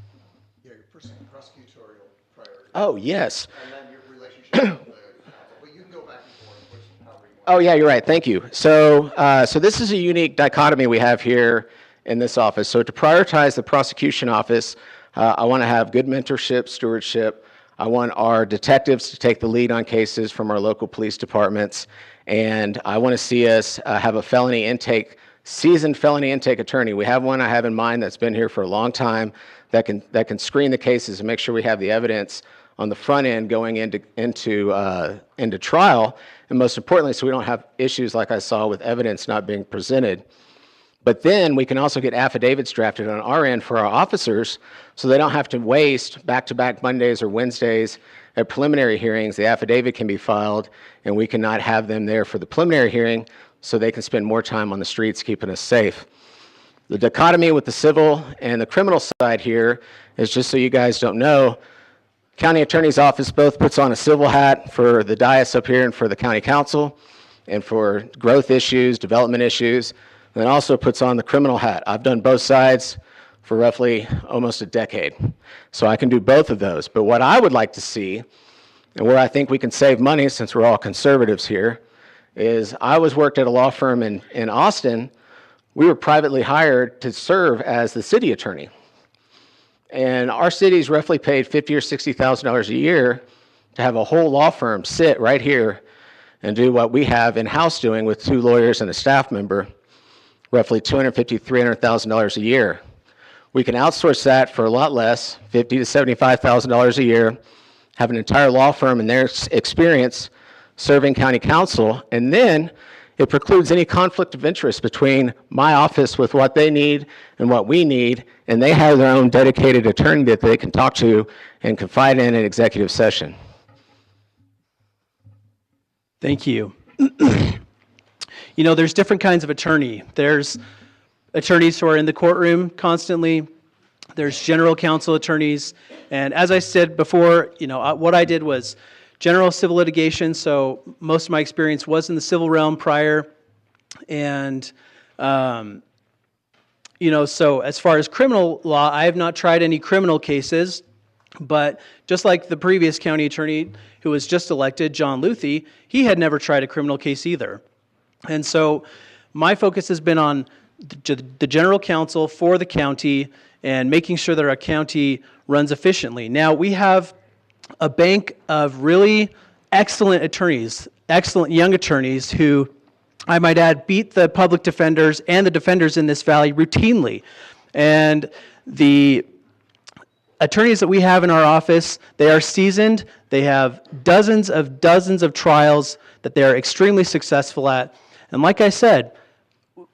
Speaker 4: Yeah, your prosecutorial priority.
Speaker 9: Oh, yes.
Speaker 4: And then your relationship with the council. But you can go back and forth, however you want.
Speaker 9: Oh, yeah, you're right. Thank you. So, so this is a unique dichotomy we have here in this office. So to prioritize the prosecution office, I want to have good mentorship, stewardship. I want our detectives to take the lead on cases from our local police departments. And I want to see us have a felony intake, seasoned felony intake attorney. We have one I have in mind that's been here for a long time that can screen the cases and make sure we have the evidence on the front end going into trial, and most importantly, so we don't have issues like I saw with evidence not being presented. But then we can also get affidavits drafted on our end for our officers, so they don't have to waste back-to-back Mondays or Wednesdays at preliminary hearings. The affidavit can be filed, and we cannot have them there for the preliminary hearing, so they can spend more time on the streets keeping us safe. The dichotomy with the civil and the criminal side here is, just so you guys don't know, county attorney's office both puts on a civil hat for the dais up here and for the county council and for growth issues, development issues, and then also puts on the criminal hat. I've done both sides for roughly almost a decade. So I can do both of those. But what I would like to see, and where I think we can save money since we're all conservatives here, is I worked at a law firm in Austin. We were privately hired to serve as the city attorney. And our city's roughly paid $50,000 or $60,000 a year to have a whole law firm sit right here and do what we have in-house doing with 2 lawyers and a staff member, roughly $250,000, $300,000 a year. We can outsource that for a lot less, $50,000 to $75,000 a year, have an entire law firm and their experience serving county counsel, and then it precludes any conflict of interest between my office with what they need and what we need, and they have their own dedicated attorney that they can talk to and confide in executive session.
Speaker 8: Thank you. You know, there's different kinds of attorney. There's attorneys who are in the courtroom constantly. There's general counsel attorneys. And as I said before, you know, what I did was general civil litigation, so most of my experience was in the civil realm prior. And, you know, so as far as criminal law, I have not tried any criminal cases, but just like the previous county attorney who was just elected, John Luthi, he had never tried a criminal case either. And so my focus has been on the general counsel for the county and making sure that our county runs efficiently. Now, we have a bank of really excellent attorneys, excellent young attorneys who, I might add, beat the public defenders and the defenders in this valley routinely. And the attorneys that we have in our office, they are seasoned. They have dozens of trials that they are extremely successful at. And like I said,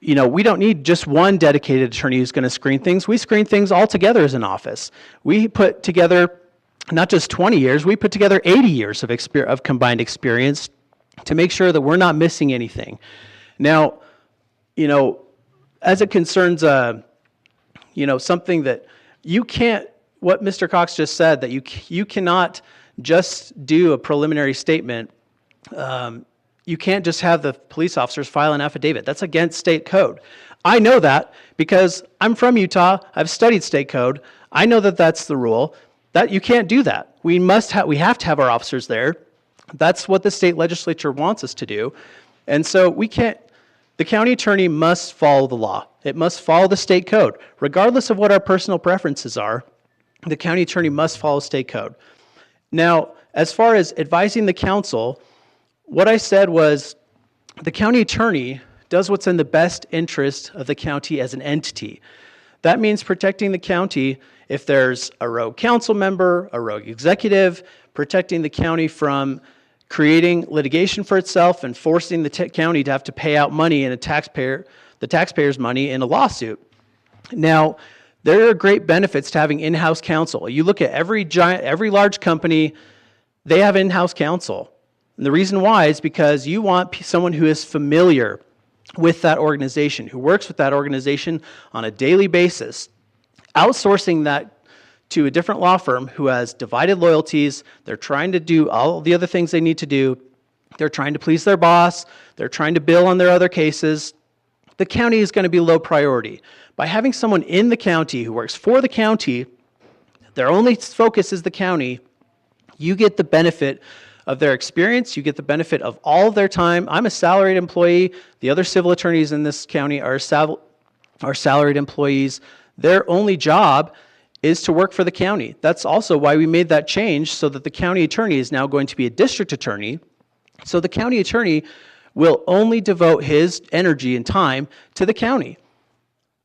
Speaker 8: you know, we don't need just one dedicated attorney who's going to screen things. We screen things all together as an office. We put together not just 20 years, we put together 80 years of combined experience to make sure that we're not missing anything. Now, you know, as it concerns, you know, something that you can't, what Mr. Cox just said, that you cannot just do a preliminary statement. You can't just have the police officers file an affidavit. That's against state code. I know that because I'm from Utah. I've studied state code. I know that that's the rule. That you can't do that. We have to have our officers there. That's what the state legislature wants us to do. And so we can't, the county attorney must follow the law. It must follow the state code. Regardless of what our personal preferences are, the county attorney must follow state code. Now, as far as advising the council, what I said was the county attorney does what's in the best interest of the county as an entity. That means protecting the county if there's a rogue council member, a rogue executive, protecting the county from creating litigation for itself and forcing the county to have to pay out money in the taxpayers' money in a lawsuit. Now, there are great benefits to having in-house counsel. You look at every large company, they have in-house counsel. And the reason why is because you want someone who is familiar with that organization, who works with that organization on a daily basis. Outsourcing that to a different law firm who has divided loyalties, they're trying to do all the other things they need to do, they're trying to please their boss, they're trying to bill on their other cases, the county is going to be low priority. By having someone in the county who works for the county, their only focus is the county, you get the benefit of their experience, you get the benefit of all of their time. I'm a salaried employee. The other civil attorneys in this county are salaried employees. Their only job is to work for the county. That's also why we made that change so that the county attorney is now going to be a district attorney. So the county attorney will only devote his energy and time to the county.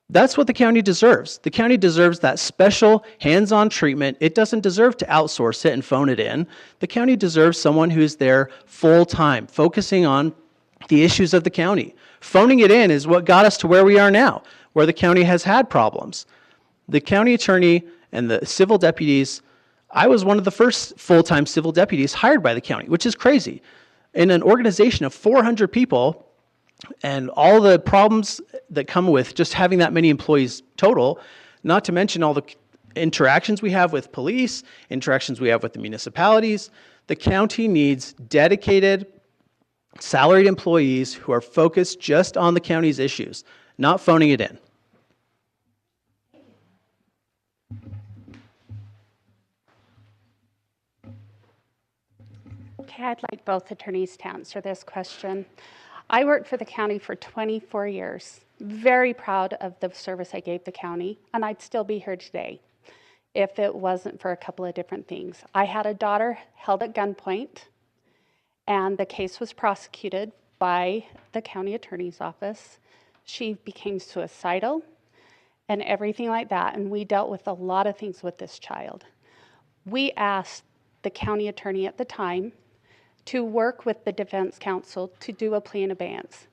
Speaker 8: That's what the county deserves. The county deserves that special hands-on treatment. It doesn't deserve to outsource it and phone it in. The county deserves someone who's there full-time, focusing on the issues of the county. Phoning it in is what got us to where we are now, where the county has had problems. The county attorney and the civil deputies, I was one of the first full-time civil deputies hired by the county, which is crazy. In an organization of 400 people, and all the problems that come with just having that many employees total, not to mention all the interactions we have with police, interactions we have with the municipalities, the county needs dedicated, salaried employees who are focused just on the county's issues, not phoning it in.
Speaker 12: Okay, I'd like both attorneys to answer this question. I worked for the county for 24 years. Very proud of the service I gave the county, and I'd still be here today. if it wasn't for a couple of different things. I had a daughter held at gunpoint, and the case was prosecuted by the county attorney's office. She became suicidal and everything like that, and we dealt with a lot of things with this child. We asked the county attorney at the time to work with the defense counsel to do a plea in abeyance.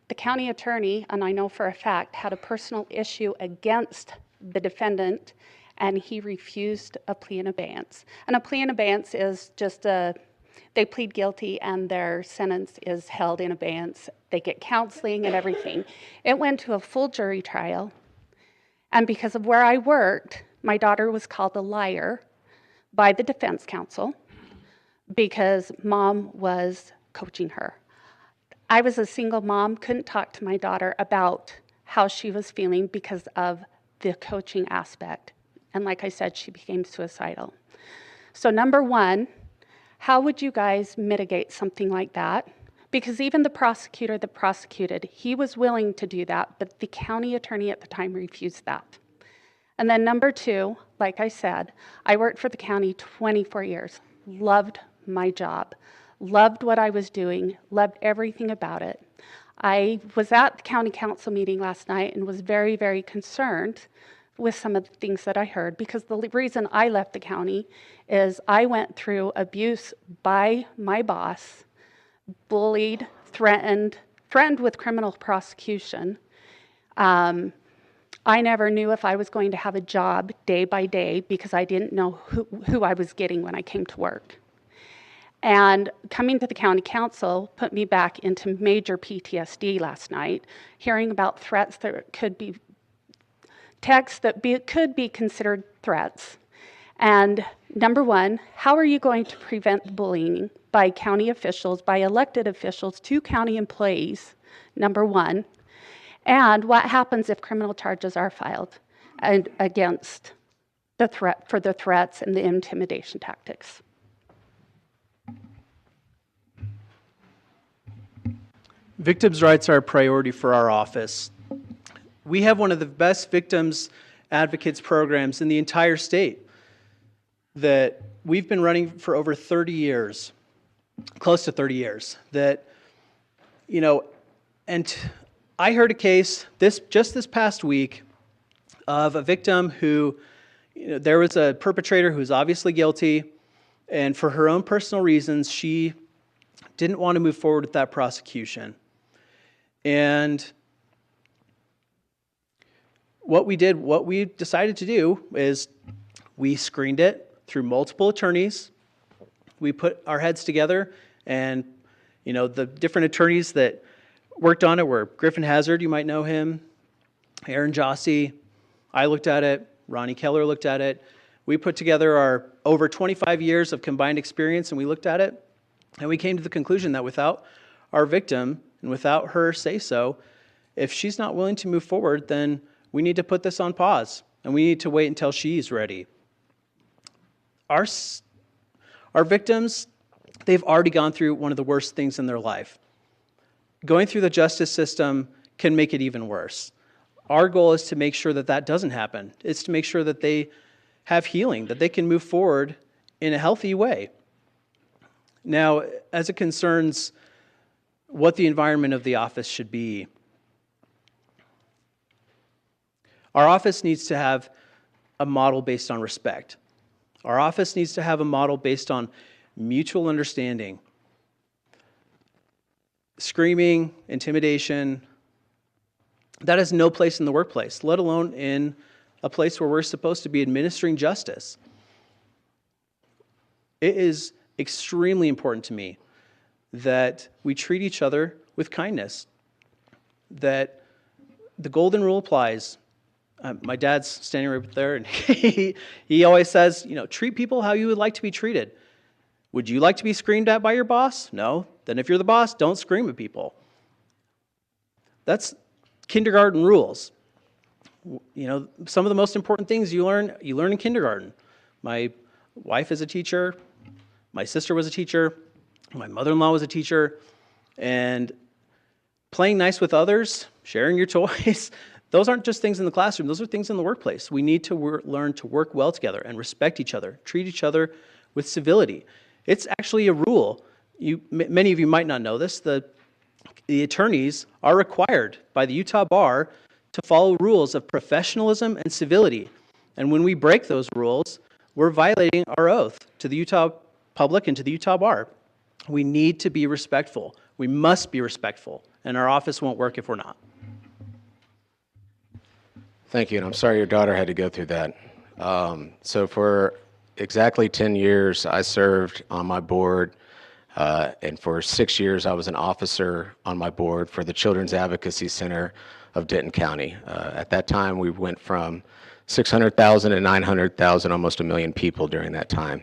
Speaker 12: The county attorney, and I know for a fact, had a personal issue against the defendant, and he refused a plea in abeyance. And a plea in abeyance is just they plead guilty and their sentence is held in abeyance. They get counseling and everything. It went to a full jury trial, and because of where I worked, my daughter was called a liar by the defense counsel because mom was coaching her. I was a single mom, couldn't talk to my daughter about how she was feeling because of the coaching aspect. And like I said, she became suicidal. So number one, how would you guys mitigate something like that? Because even the prosecutor that prosecuted, he was willing to do that, but the county attorney at the time refused that. And then number two, like I said, I worked for the county 24 years, loved my job. Loved what I was doing, loved everything about it. I was at the county council meeting last night and was very, very concerned with some of the things that I heard, because the reason I left the county is I went through abuse by my boss, bullied, threatened with criminal prosecution. I never knew if I was going to have a job day by day because I didn't know who I was getting when I came to work. And coming to the county council put me back into major PTSD last night, hearing about threats that could be, texts that could be considered threats. And number one, how are you going to prevent bullying by county officials, by elected officials to county employees, number one? And what happens if criminal charges are filed and against the threat, for the threats and the intimidation tactics?
Speaker 8: Victims' rights are a priority for our office. We have one of the best victims advocates programs in the entire state that we've been running for over 30 years, close to 30 years. That, you know, and I heard a case just this past week of a victim who, you know, there was a perpetrator who was obviously guilty, and for her own personal reasons, she didn't want to move forward with that prosecution. And what we decided to do is we screened it through multiple attorneys. We put our heads together, and you know, the different attorneys that worked on it were Griffin Hazard, you might know him, Aaron Jossie. I looked at it, Ronnie Keller looked at it. We put together our over 25 years of combined experience, and we looked at it, and we came to the conclusion that without our victim and without her say-so, if she's not willing to move forward, then we need to put this on pause, and we need to wait until she's ready. Our victims, they've already gone through one of the worst things in their life. Going through the justice system can make it even worse. Our goal is to make sure that that doesn't happen. It's to make sure that they have healing, that they can move forward in a healthy way. Now, as it concerns what the environment of the office should be, our office needs to have a model based on respect. Our office needs to have a model based on mutual understanding. Screaming, intimidation, that has no place in the workplace, let alone in a place where we're supposed to be administering justice. It is extremely important to me that we treat each other with kindness, that the golden rule applies. My dad's standing right there, and he always says, you know, treat people how you would like to be treated. Would you like to be screamed at by your boss? No. Then if you're the boss, don't scream at people. That's kindergarten rules. You know, some of the most important things you learn in kindergarten. My wife is a teacher. My sister was a teacher. My mother-in-law was a teacher. And playing nice with others, sharing your toys, Those aren't just things in the classroom, those are things in the workplace. We need to learn to work well together and respect each other, treat each other with civility. It's actually a rule. Many of you might not know this. The attorneys are required by the Utah Bar to follow rules of professionalism and civility. And when we break those rules, we're violating our oath to the Utah public and to the Utah Bar. We need to be respectful. We must be respectful, and our office won't work if we're not.
Speaker 9: Thank you, and I'm sorry your daughter had to go through that. So for exactly 10 years, I served on my board, and for 6 years, I was an officer on my board for the Children's Advocacy Center of Denton County. At that time, we went from 600,000 to 900,000, almost 1 million people during that time.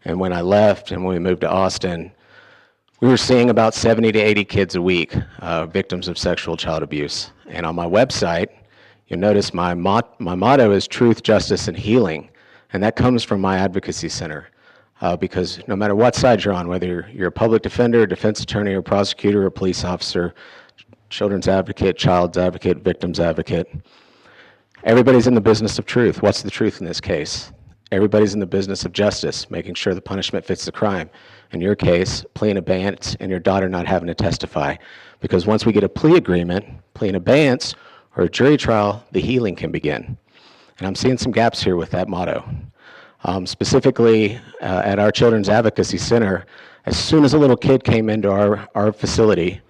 Speaker 9: And when I left and when we moved to Austin, we were seeing about 70 to 80 kids a week, victims of sexual child abuse. And on my website, you'll notice my motto is truth, justice, and healing. And that comes from my advocacy center. Because no matter what side you're on, whether you're a public defender, defense attorney, or prosecutor, or police officer, children's advocate, child's advocate, victim's advocate, everybody's in the business of truth. What's the truth in this case? Everybody's in the business of justice, making sure the punishment fits the crime. In your case, plea in abeyance and your daughter not having to testify. Because once we get a plea agreement, plea in abeyance, or a jury trial, the healing can begin. And I'm seeing some gaps here with that motto. Specifically, at our Children's Advocacy Center, as soon as a little kid came into our facility,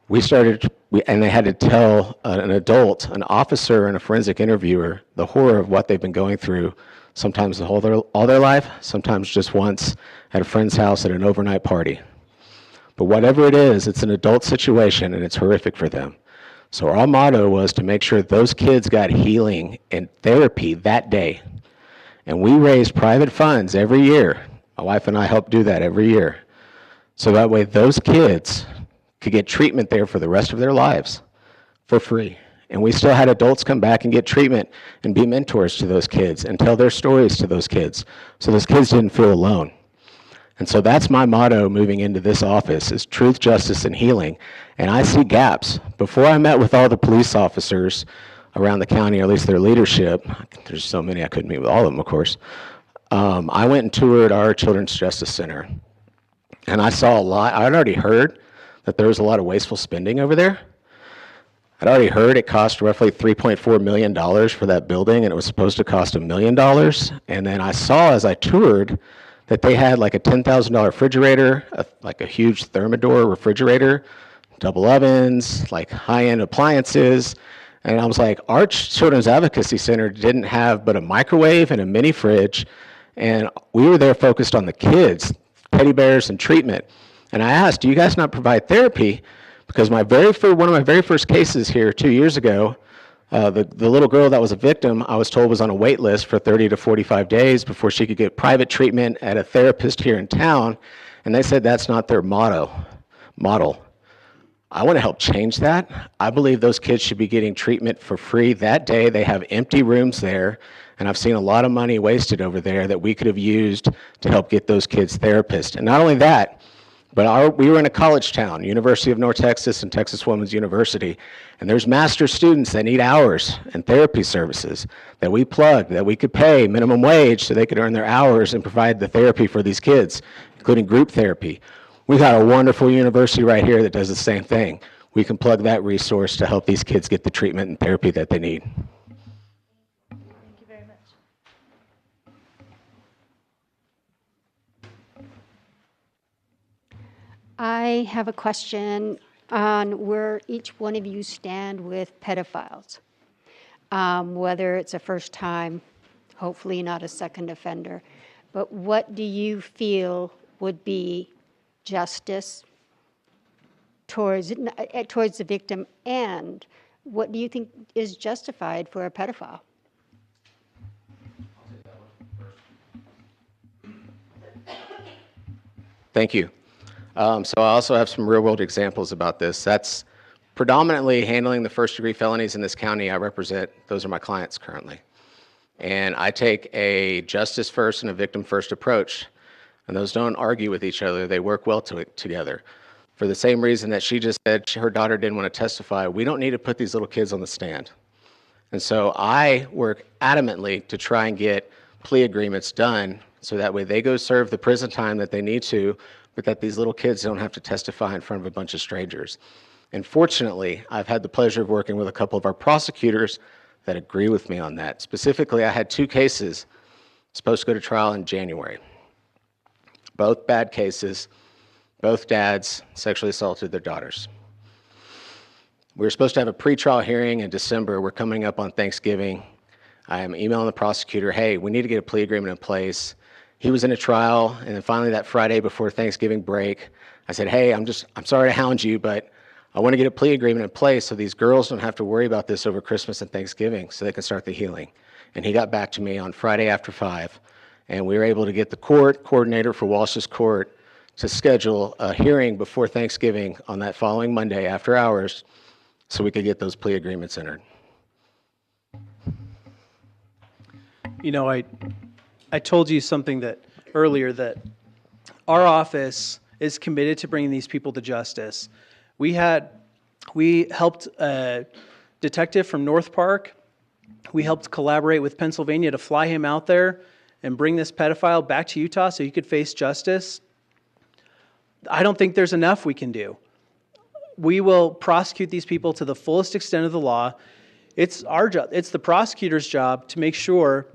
Speaker 9: and they had to tell an adult, an officer, and a forensic interviewer the horror of what they've been going through, sometimes all their life, sometimes just once at a friend's house at an overnight party. But whatever it is, it's an adult situation and it's horrific for them. So our motto was to make sure those kids got healing and therapy that day. And we raised private funds every year. My wife and I help do that every year. So that way those kids could get treatment there for the rest of their lives for free. And we still had adults come back and get treatment and be mentors to those kids and tell their stories to those kids. So those kids didn't feel alone. And so that's my motto moving into this office is truth, justice, and healing. And I see gaps. Before I met with all the police officers around the county, or at least their leadership, there's so many I couldn't meet with all of them, of course, I went and toured our Children's Justice Center. And I saw a lot. I'd already heard that there was a lot of wasteful spending over there. I'd already heard it cost roughly $3.4 million for that building, and it was supposed to cost $1 million. And then I saw as I toured that they had like a $10,000 refrigerator, like a huge Thermador refrigerator, double ovens, like high-end appliances. And I was like, our Children's Advocacy Center didn't have but a microwave and a mini fridge. And we were there focused on the kids, teddy bears, and treatment. And I asked, do you guys not provide therapy? Because one of my very first cases here 2 years ago, the little girl that was a victim, I was told was on a wait list for 30 to 45 days before she could get private treatment at a therapist here in town. And they said that's not their model. I want to help change that. I believe those kids should be getting treatment for free that day. They have empty rooms there. And I've seen a lot of money wasted over there that we could have used to help get those kids therapists. And not only that, but we were in a college town, University of North Texas and Texas Women's University, and there's master's students that need hours and therapy services that we plugged, that we could pay minimum wage so they could earn their hours and provide the therapy for these kids, including group therapy. We've got a wonderful university right here that does the same thing. We can plug that resource to help these kids get the treatment and therapy that they need.
Speaker 2: Thank you very much.
Speaker 13: I have a question on where each one of you stand with pedophiles, whether it's a first time, hopefully not a second offender, but what do you feel would be justice towards the victim, and what do you think is justified for a pedophile?
Speaker 9: Thank you. So I also have some real-world examples about this. That's predominantly handling the first-degree felonies in this county I represent. Those are my clients currently. And I take a justice-first and a victim-first approach, and those don't argue with each other. They work well together. for the same reason that she just said her daughter didn't want to testify. We don't need to put these little kids on the stand. And so I work adamantly to try and get plea agreements done so that way they go serve the prison time that they need to, but that these little kids don't have to testify in front of a bunch of strangers. And fortunately, I've had the pleasure of working with a couple of our prosecutors that agree with me on that. Specifically, I had 2 cases supposed to go to trial in January. Both bad cases. Both dads sexually assaulted their daughters. We were supposed to have a pretrial hearing in December. We're coming up on Thanksgiving. I am emailing the prosecutor, hey, we need to get a plea agreement in place. He was in a trial, and then finally that Friday before Thanksgiving break, I said, hey, I'm sorry to hound you, but I want to get a plea agreement in place so these girls don't have to worry about this over Christmas and Thanksgiving so they can start the healing. And he got back to me on Friday after 5, and we were able to get the court coordinator for Walsh's court to schedule a hearing before Thanksgiving on that following Monday after hours so we could get those plea agreements entered.
Speaker 8: You know, I told you something that earlier that our office is committed to bringing these people to justice. We helped a detective from North Park. We helped collaborate with Pennsylvania to fly him out there and bring this pedophile back to Utah so he could face justice. I don't think there's enough we can do. We will prosecute these people to the fullest extent of the law. It's our job. It's the prosecutor's job to make sure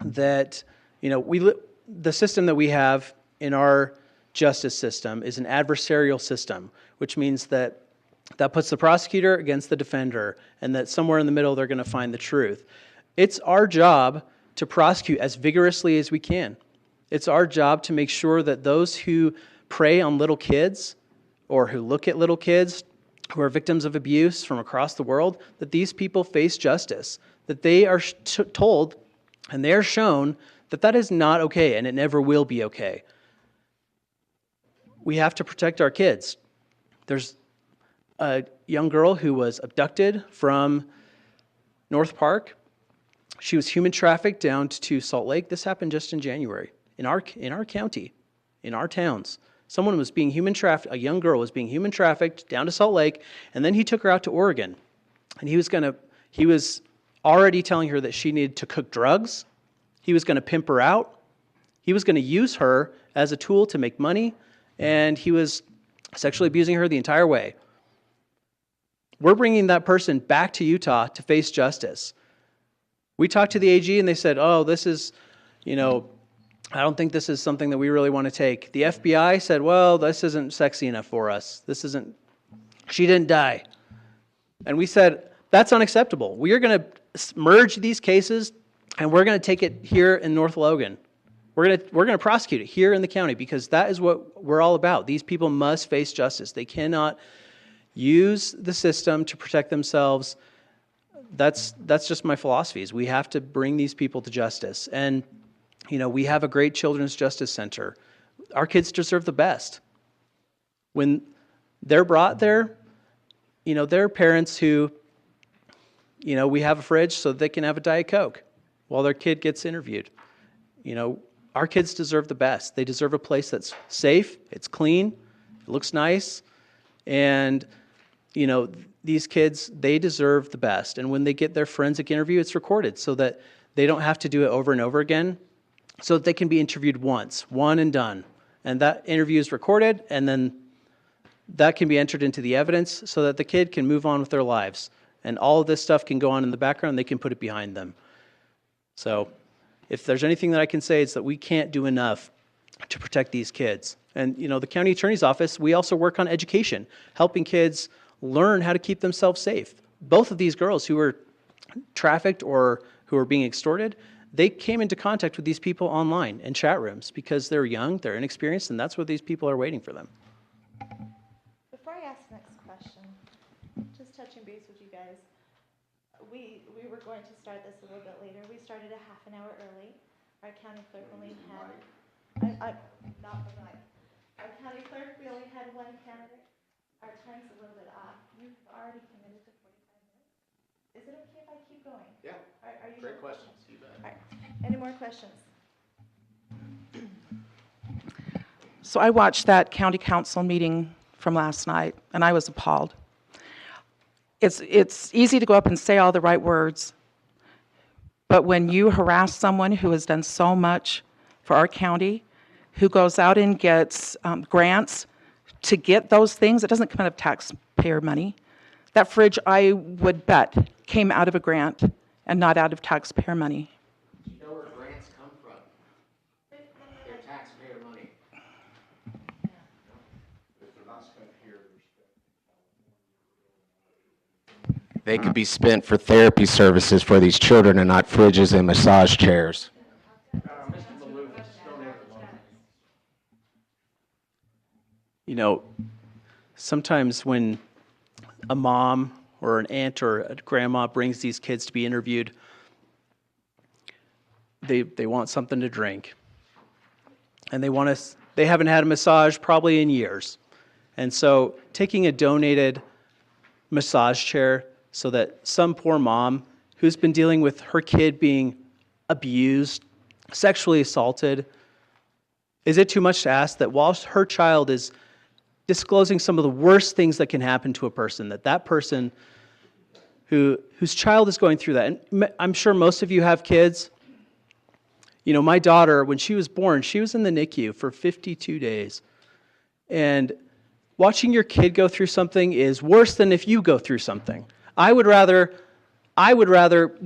Speaker 8: that, you know, the system that we have in our justice system is an adversarial system, which means that puts the prosecutor against the defender, and that somewhere in the middle they're going to find the truth. It's our job to prosecute as vigorously as we can. It's our job to make sure that those who prey on little kids or who look at little kids who are victims of abuse from across the world, that these people face justice, that they are told and they are shown that that is not okay and it never will be okay. We have to protect our kids. There's a young girl who was abducted from North Park. She was human trafficked down to Salt Lake. This happened just in January in our county, in our towns. Someone was being human trafficked, a young girl was being human trafficked down to Salt Lake, and then he took her out to Oregon. And he was already telling her that she needed to cook drugs. He was going to pimp her out. He was going to use her as a tool to make money, and he was sexually abusing her the entire way. We're bringing that person back to Utah to face justice. We talked to the AG, and they said, oh, this is, you know, I don't think this is something that we really want to take. The FBI said, well, this isn't sexy enough for us. She didn't die. And we said, that's unacceptable. We are going to merge these cases, and we're going to take it here in North Logan. We're going to prosecute it here in the county because that is what we're all about. These people must face justice. They cannot use the system to protect themselves. That's just my philosophy, is we have to bring these people to justice. And you know, we have a great children's justice center. Our kids deserve the best. When they're brought there, you know, there are parents who, you know, we have a fridge so they can have a Diet Coke while their kid gets interviewed. You know, our kids deserve the best. They deserve a place that's safe, it's clean, it looks nice, and, you know, these kids, they deserve the best. And when they get their forensic interview, it's recorded so that they don't have to do it over and over again, so that they can be interviewed once, one and done. And that interview is recorded, and then that can be entered into the evidence so that the kid can move on with their lives. And all of this stuff can go on in the background, they can put it behind them. So if there's anything that I can say, it's that we can't do enough to protect these kids. And, you know, the county attorney's office, we also work on education, helping kids learn how to keep themselves safe. Both of these girls who were trafficked or who were being extorted, they came into contact with these people online in chat rooms because they're young, they're inexperienced, and that's what these people are waiting for them.
Speaker 2: Before I ask the next question, just touching base with you guys, we were going to start this a little bit later. We started a half an hour early. Our county clerk only had, not the mic. Our county clerk, we only had one candidate. Our time's a little bit off. You've already committed to 45 minutes. Is it okay if I keep going?
Speaker 9: Yeah.
Speaker 2: Are you
Speaker 9: Great questions. You bet.
Speaker 2: All right. Any more questions?
Speaker 14: So I watched that county council meeting from last night, and I was appalled. It's easy to go up and say all the right words, but when you harass someone who has done so much for our county, who goes out and gets grants to get those things, it doesn't come out of taxpayer money. That fridge, I would bet, came out of a grant and not out of taxpayer money.
Speaker 9: Do you know where grants come from? They're taxpayer money. They could be spent for therapy services for these children and not fridges and massage chairs.
Speaker 8: You know, sometimes when a mom or an aunt or a grandma brings these kids to be interviewed, they want something to drink. And they haven't had a massage probably in years. And so taking a donated massage chair so that some poor mom who's been dealing with her kid being abused, sexually assaulted, is it too much to ask that while her child is disclosing some of the worst things that can happen to a person, that person whose child is going through that, and I'm sure most of you have kids. You know, my daughter, when she was born, she was in the NICU for 52 days. And watching your kid go through something is worse than if you go through something. I would rather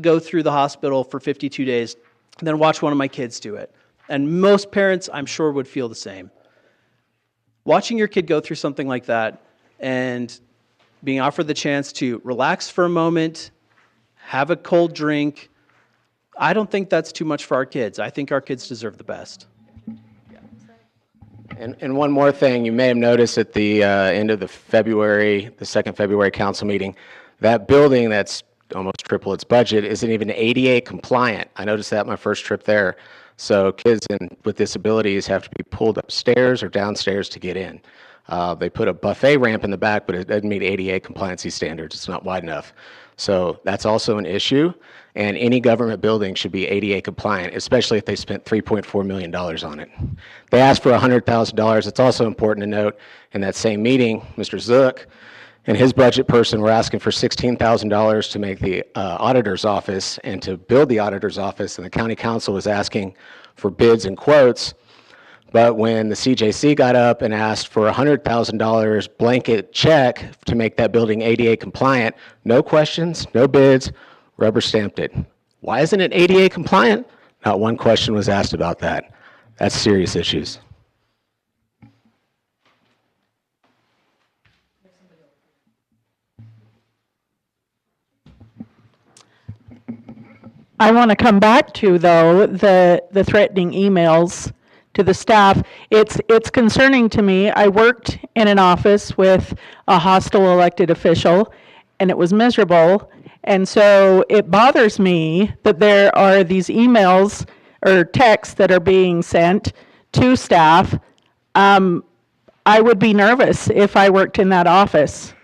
Speaker 8: go through the hospital for 52 days than watch one of my kids do it. And most parents, I'm sure, would feel the same. Watching your kid go through something like that and being offered the chance to relax for a moment, have a cold drink, I don't think that's too much for our kids. I think our kids deserve the best.
Speaker 9: And one more thing, you may have noticed at the end of the second February council meeting, that building that's almost triple its budget isn't even ADA compliant. I noticed that my first trip there. So kids with disabilities have to be pulled upstairs or downstairs to get in. They put a buffet ramp in the back, but it doesn't meet ADA compliancy standards. It's not wide enough. So that's also an issue. And any government building should be ADA compliant, especially if they spent $3.4 million on it. They asked for $100,000. It's also important to note in that same meeting, Mr. Zook and his budget person were asking for $16,000 to make the auditor's office and to build the auditor's office, and the county council was asking for bids and quotes. But when the CJC got up and asked for a $100,000 blanket check to make that building ADA compliant, no questions, no bids, rubber stamped it. Why isn't it ADA compliant? Not one question was asked about that. That's serious issues.
Speaker 14: I want to come back to, though, the threatening emails to the staff. It's concerning to me. I worked in an office with a hostile elected official, and it was miserable. And so it bothers me that there are these emails or texts that are being sent to staff. I would be nervous if I worked in that office.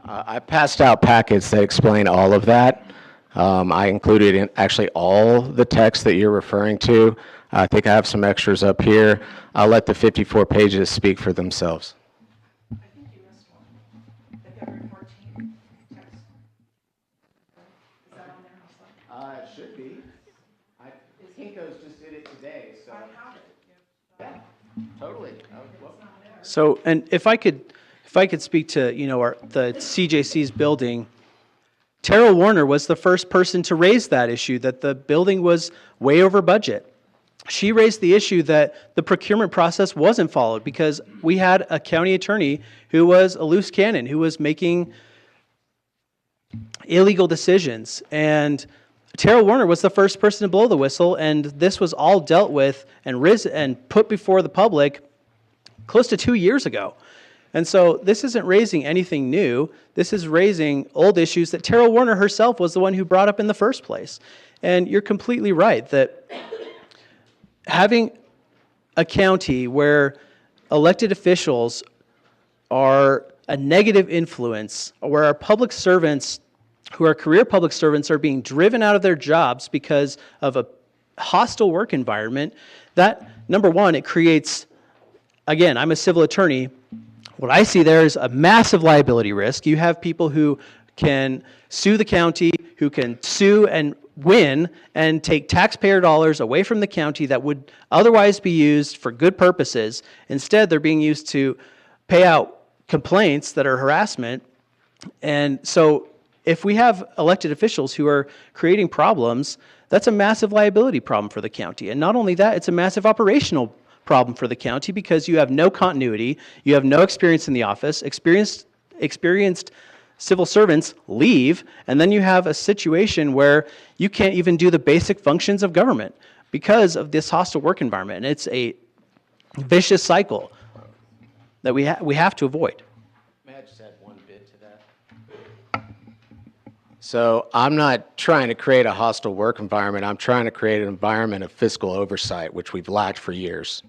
Speaker 9: I passed out packets that explain all of that. I included in actually all the text that you're referring to. I think I have some extras up here. I'll let the 54 pages speak for themselves.
Speaker 14: I think you missed one. The February 14th text. Is that on there also?
Speaker 9: It should be. Kinko's just did it today, so.
Speaker 14: I have it.
Speaker 9: Yeah, totally.
Speaker 8: So, and if I could speak to, the CJC's building, Terrell Warner was the first person to raise that issue, that the building was way over budget. She raised the issue that the procurement process wasn't followed because we had a county attorney who was a loose cannon, who was making illegal decisions. And Terrell Warner was the first person to blow the whistle, and this was all dealt with and put before the public close to 2 years ago. And so this isn't raising anything new. This is raising old issues that Terrell Warner herself was the one who brought up in the first place. And you're completely right that having a county where elected officials are a negative influence, where our public servants, who are career public servants, are being driven out of their jobs because of a hostile work environment, that number one, it creates, again, I'm a civil attorney. What I see there is a massive liability risk. You have people who can sue the county, who can sue and win and take taxpayer dollars away from the county that would otherwise be used for good purposes. Instead, they're being used to pay out complaints that are harassment. And so if we have elected officials who are creating problems, that's a massive liability problem for the county. And not only that, it's a massive operational problem for the county because you have no continuity, you have no experience in the office, experienced civil servants leave, and then you have a situation where you can't even do the basic functions of government because of this hostile work environment. And it's a vicious cycle that we have to avoid.
Speaker 9: May I just add one bit to that? So I'm not trying to create a hostile work environment. I'm trying to create an environment of fiscal oversight, which we've lacked for years.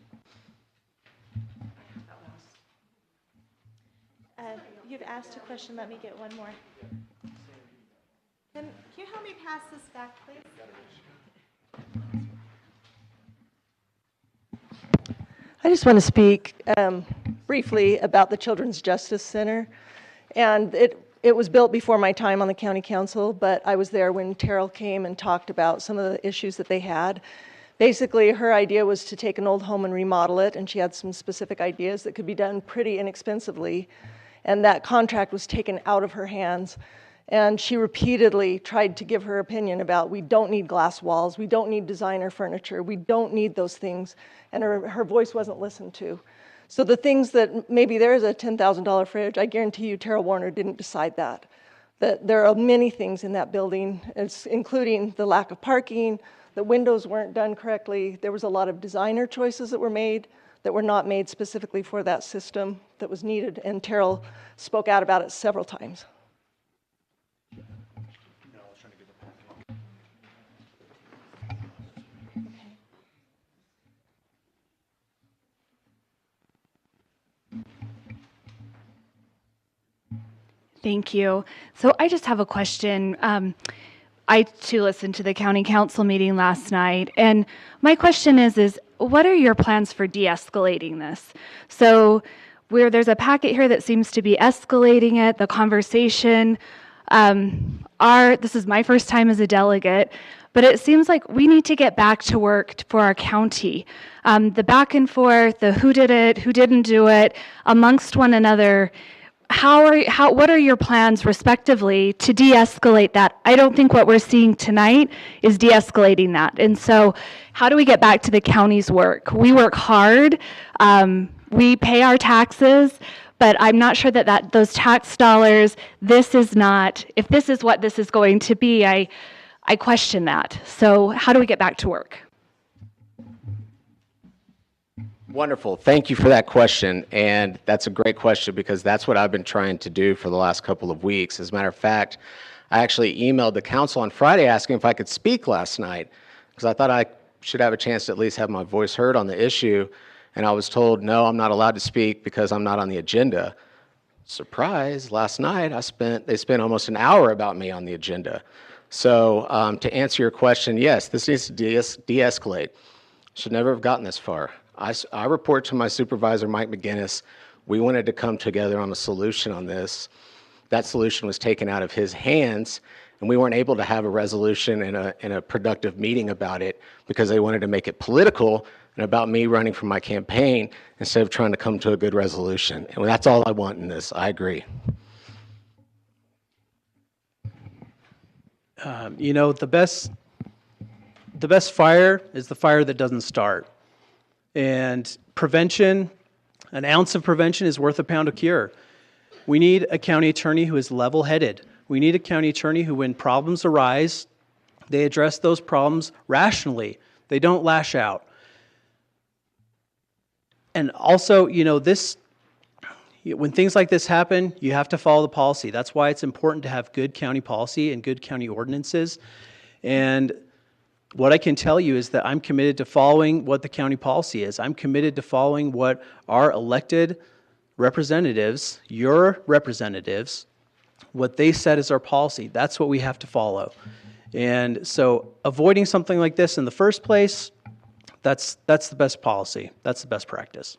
Speaker 2: You've asked a question, let me get one more. Can you help me pass this back, please?
Speaker 15: I just want to speak briefly about the Children's Justice Center. And it was built before my time on the county council, but I was there when Terrell came and talked about some of the issues that they had. Basically, her idea was to take an old home and remodel it, and she had some specific ideas that could be done pretty inexpensively. And that contract was taken out of her hands. And she repeatedly tried to give her opinion about, we don't need glass walls, we don't need designer furniture, we don't need those things. And her voice wasn't listened to. So the things that, maybe there is a $10,000 fridge, I guarantee you Terrell Warner didn't decide that. That there are many things in that building, including the lack of parking, the windows weren't done correctly, there was a lot of designer choices that were made that were not made specifically for that system that was needed, and Terrell spoke out about it several times.
Speaker 16: Thank you. So I just have a question. I too listened to the county council meeting last night, and my question is what are your plans for de-escalating this? So where there's a packet here that seems to be escalating it, the conversation, this is my first time as a delegate, but it seems like we need to get back to work for our county. The back and forth, the who did it, who didn't do it, amongst one another, what are your plans respectively to de-escalate that? I don't think what we're seeing tonight is de-escalating that. And so how do we get back to the county's work? We work hard, we pay our taxes, but I'm not sure that those tax dollars, if this is what this is going to be, I question that. So how do we get back to work?
Speaker 9: Wonderful. Thank you for that question. And that's a great question because that's what I've been trying to do for the last couple of weeks. As a matter of fact, I actually emailed the council on Friday asking if I could speak last night because I thought I should have a chance to at least have my voice heard on the issue. And I was told, no, I'm not allowed to speak because I'm not on the agenda. Surprise, last night they spent almost an hour about me on the agenda. So to answer your question, yes, this needs to de-escalate. Should never have gotten this far. I report to my supervisor, Mike McGinnis. We wanted to come together on a solution on this. That solution was taken out of his hands, and we weren't able to have a resolution and a productive meeting about it because they wanted to make it political and about me running for my campaign instead of trying to come to a good resolution. And that's all I want in this. I agree.
Speaker 8: The best fire is the fire that doesn't start. And prevention, an ounce of prevention is worth a pound of cure. We need a county attorney who is level-headed. We need a county attorney who, when problems arise, they address those problems rationally. They don't lash out. And also, when things like this happen, you have to follow the policy. That's why it's important to have good county policy and good county ordinances. And what I can tell you is that I'm committed to following what the county policy is. I'm committed to following what our elected representatives, your representatives, what they said is our policy. That's what we have to follow. And so avoiding something like this in the first place, That's the best policy. That's the best practice.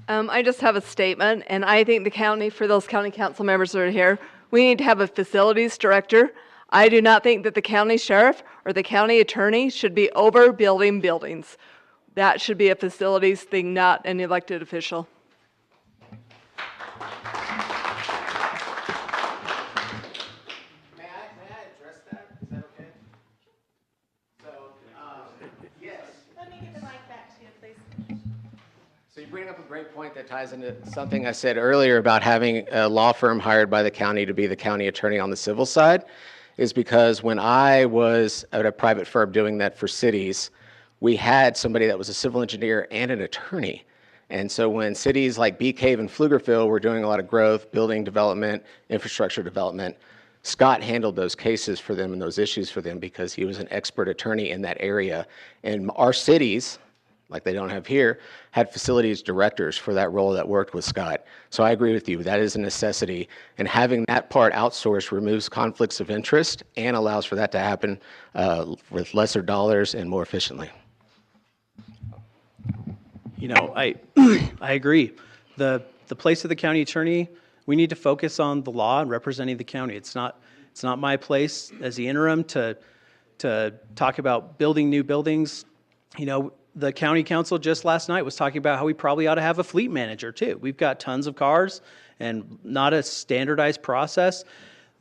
Speaker 17: I just have a statement, and I think the county, for those county council members that are here, we need to have a facilities director. I do not think that the county sheriff or the county attorney should be over building buildings. That should be a facilities thing, not an elected official.
Speaker 9: May I address that? Is that okay? So, yes.
Speaker 2: Let me get the mic back to you, please.
Speaker 9: So you bring up a great point that ties into something I said earlier about having a law firm hired by the county to be the county attorney on the civil side, is because when I was at a private firm doing that for cities, we had somebody that was a civil engineer and an attorney. And so when cities like Bee Cave and Pflugerville were doing a lot of growth, building development, infrastructure development, Scott handled those cases for them and those issues for them because he was an expert attorney in that area. And our cities, like they don't have here, had facilities directors for that role that worked with Scott. So I agree with you, that is a necessity. And having that part outsourced removes conflicts of interest and allows for that to happen with lesser dollars and more efficiently.
Speaker 8: You know, I agree. The place of the county attorney, we need to focus on the law and representing the county. It's not my place as the interim to talk about building new buildings. You know, the county council just last night was talking about how we probably ought to have a fleet manager too. We've got tons of cars and not a standardized process.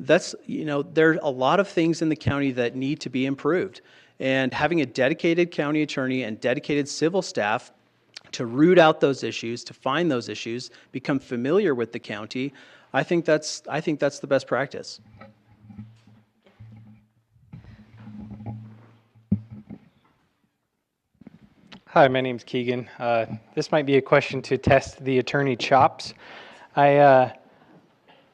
Speaker 8: That's, you know, there are a lot of things in the county that need to be improved. And having a dedicated county attorney and dedicated civil staff to root out those issues, to find those issues, become familiar with the county, I think that's the best practice.
Speaker 18: Hi, my name's Keegan. This might be a question to test the attorney chops. I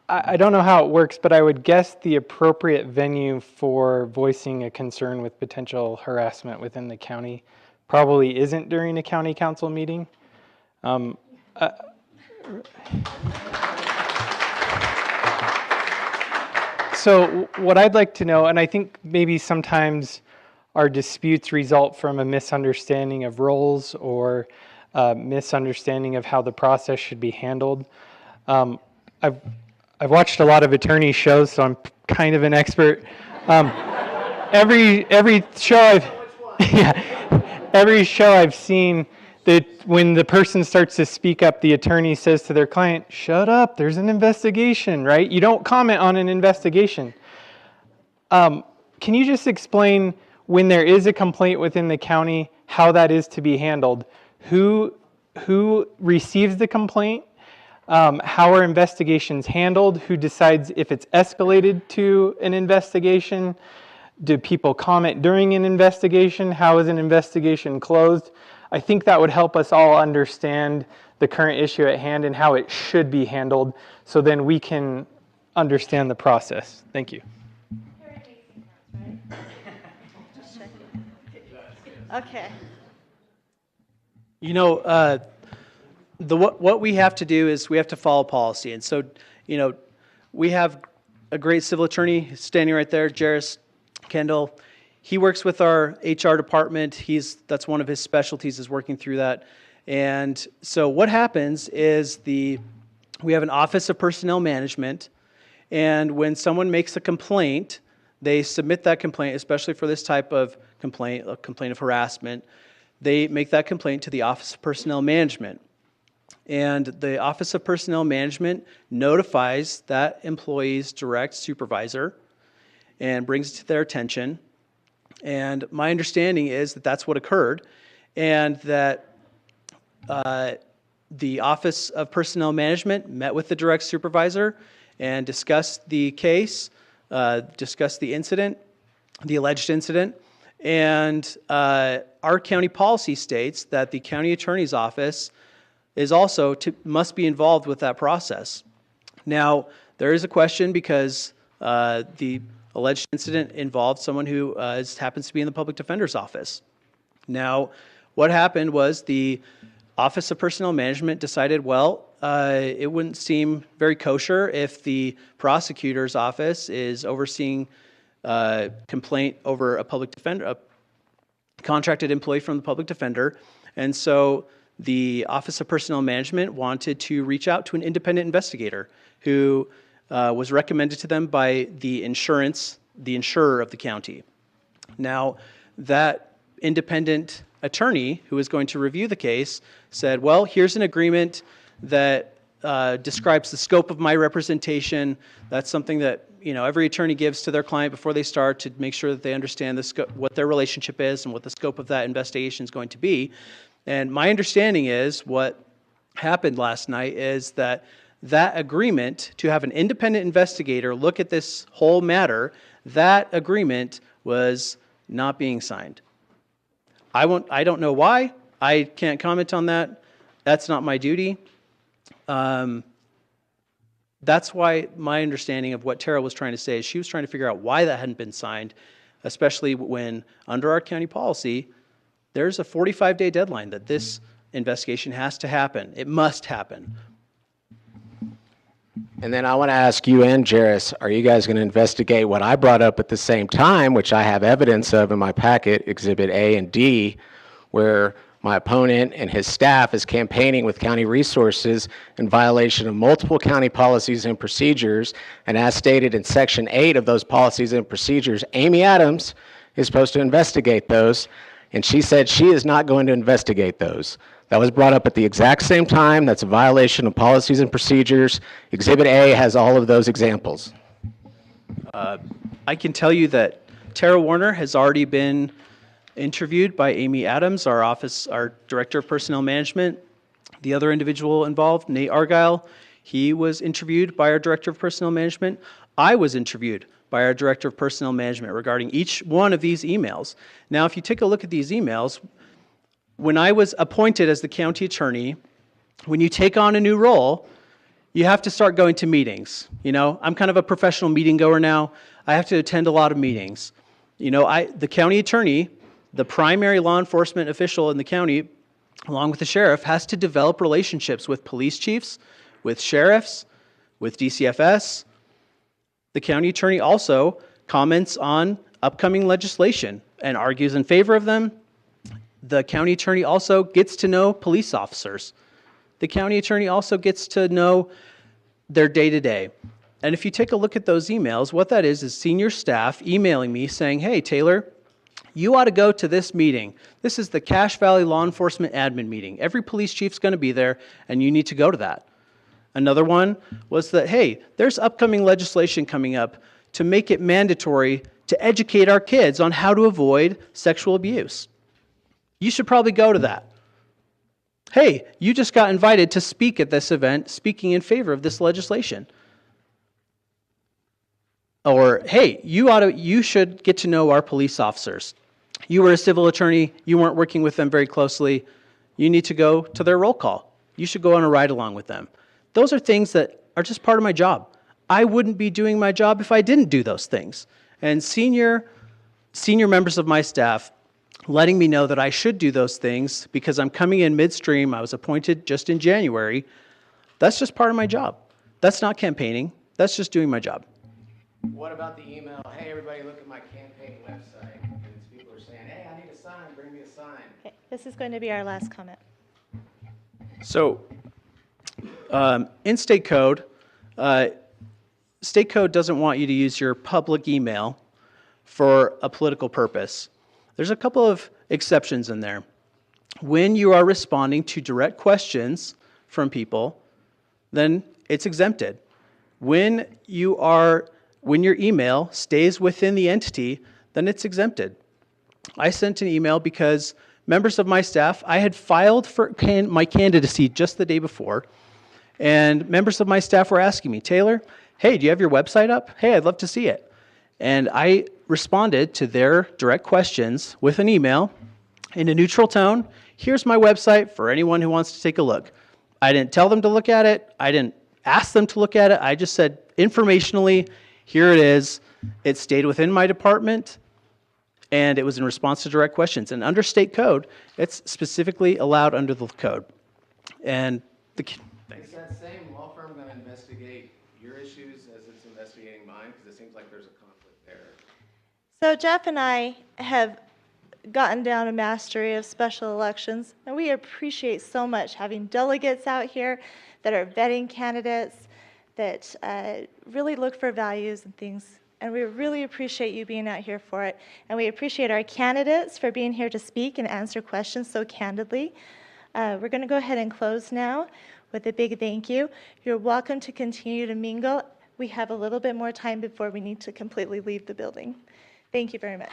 Speaker 18: don't know how it works, but I would guess the appropriate venue for voicing a concern with potential harassment within the county probably isn't during a county council meeting. So what I'd like to know, and I think maybe sometimes our disputes result from a misunderstanding of roles or misunderstanding of how the process should be handled. I've watched a lot of attorney shows, so I'm kind of an expert. Every show I've seen, that when the person starts to speak up, the attorney says to their client, "Shut up, there's an investigation," right? You don't comment on an investigation. Can you just explain, when there is a complaint within the county, how that is to be handled? Who receives the complaint? How are investigations handled? Who decides if it's escalated to an investigation? Do people comment during an investigation? How is an investigation closed? I think that would help us all understand the current issue at hand and how it should be handled, so then we can understand the process. Thank you.
Speaker 2: Okay.
Speaker 8: You know, what we have to do is we have to follow policy. And so, you know, we have a great civil attorney standing right there, Jairus Kendall. He works with our HR department. That's one of his specialties, is working through that. And so what happens is we have an Office of Personnel Management, and when someone makes a complaint, they submit that complaint, especially for this type of complaint, a complaint of harassment. They make that complaint to the Office of Personnel Management. And the Office of Personnel Management notifies that employee's direct supervisor and brings it to their attention. And my understanding is that that's what occurred, and that the Office of Personnel Management met with the direct supervisor and discussed the case, discussed the incident, the alleged incident. And our county policy states that the county attorney's office is also must be involved with that process. Now, there is a question because the alleged incident involved someone who happens to be in the public defender's office. Now, what happened was the Office of Personnel Management decided, well, it wouldn't seem very kosher if the prosecutor's office is overseeing complaint over a public defender, a contracted employee from the public defender. And so the Office of Personnel Management wanted to reach out to an independent investigator who was recommended to them by the insurer of the county. Now, that independent attorney who was going to review the case said, well, here's an agreement that describes the scope of my representation. That's something that every attorney gives to their client before they start to make sure that they understand the scope, what their relationship is and what the scope of that investigation is going to be. And my understanding is what happened last night is that agreement to have an independent investigator look at this whole matter, that agreement was not being signed. I don't know why. I can't comment on that. That's not my duty. That's why my understanding of what Tara was trying to say is she was trying to figure out why that hadn't been signed, especially when under our county policy, there's a 45-day deadline that this investigation has to happen. It must happen.
Speaker 9: And then I want to ask you and Jairus, are you guys going to investigate what I brought up at the same time, which I have evidence of in my packet, Exhibit A and D, where my opponent and his staff is campaigning with county resources in violation of multiple county policies and procedures, and as stated in Section 8 of those policies and procedures, Amy Adams is supposed to investigate those, and she said she is not going to investigate those. That was brought up at the exact same time. That's a violation of policies and procedures. Exhibit A has all of those examples.
Speaker 8: I can tell you that Tara Warner has already been interviewed by Amy Adams, our Director of Personnel Management. The other individual involved, Nate Argyle, he was interviewed by our Director of Personnel Management. I was interviewed by our Director of Personnel Management regarding each one of these emails. Now, if you take a look at these emails, when I was appointed as the county attorney, when you take on a new role, you have to start going to meetings. I'm kind of a professional meeting goer now. I have to attend a lot of meetings. The county attorney, the primary law enforcement official in the county, along with the sheriff, has to develop relationships with police chiefs, with sheriffs, with DCFS. The county attorney also comments on upcoming legislation and argues in favor of them. The county attorney also gets to know police officers. The county attorney also gets to know their day-to-day. And if you take a look at those emails, what that is senior staff emailing me saying, hey, Taylor, you ought to go to this meeting. This is the Cache Valley Law Enforcement Admin meeting. Every police chief's going to be there, and you need to go to that. Another one was that, hey, there's upcoming legislation coming up to make it mandatory to educate our kids on how to avoid sexual abuse. You should probably go to that. Hey, you just got invited to speak at this event, speaking in favor of this legislation. Or, hey, you should get to know our police officers. You were a civil attorney, you weren't working with them very closely, you need to go to their roll call. You should go on a ride along with them. Those are things that are just part of my job. I wouldn't be doing my job if I didn't do those things. And senior members of my staff letting me know that I should do those things because I'm coming in midstream, I was appointed just in January, that's just part of my job. That's not campaigning, that's just doing my job.
Speaker 9: What about the email, hey, everybody, look at my campaign website, and people are saying, hey, I need a sign, bring me a sign.
Speaker 2: Okay, this is going to be our last comment.
Speaker 8: So, in state code doesn't want you to use your public email for a political purpose. There's a couple of exceptions in there. When you are responding to direct questions from people, then it's exempted. When your email stays within the entity, then it's exempted. I sent an email because members of my staff, I had filed for my candidacy just the day before, and members of my staff were asking me, Taylor, hey, do you have your website up? Hey, I'd love to see it. And I responded to their direct questions with an email in a neutral tone. Here's my website for anyone who wants to take a look. I didn't tell them to look at it. I didn't ask them to look at it. I just said informationally, here it is. It stayed within my department, and it was in response to direct questions. And under state code, it's specifically allowed under the code. And
Speaker 9: Is that same law firm going to investigate your issues as it's investigating mine? Because it seems like there's a conflict there.
Speaker 2: So Jeff and I have gotten down a mastery of special elections, and we appreciate so much having delegates out here that are vetting candidates, that really look for values and things. And we really appreciate you being out here for it. And we appreciate our candidates for being here to speak and answer questions so candidly. We're going to go ahead and close now with a big thank you. You're welcome to continue to mingle. We have a little bit more time before we need to completely leave the building. Thank you very much.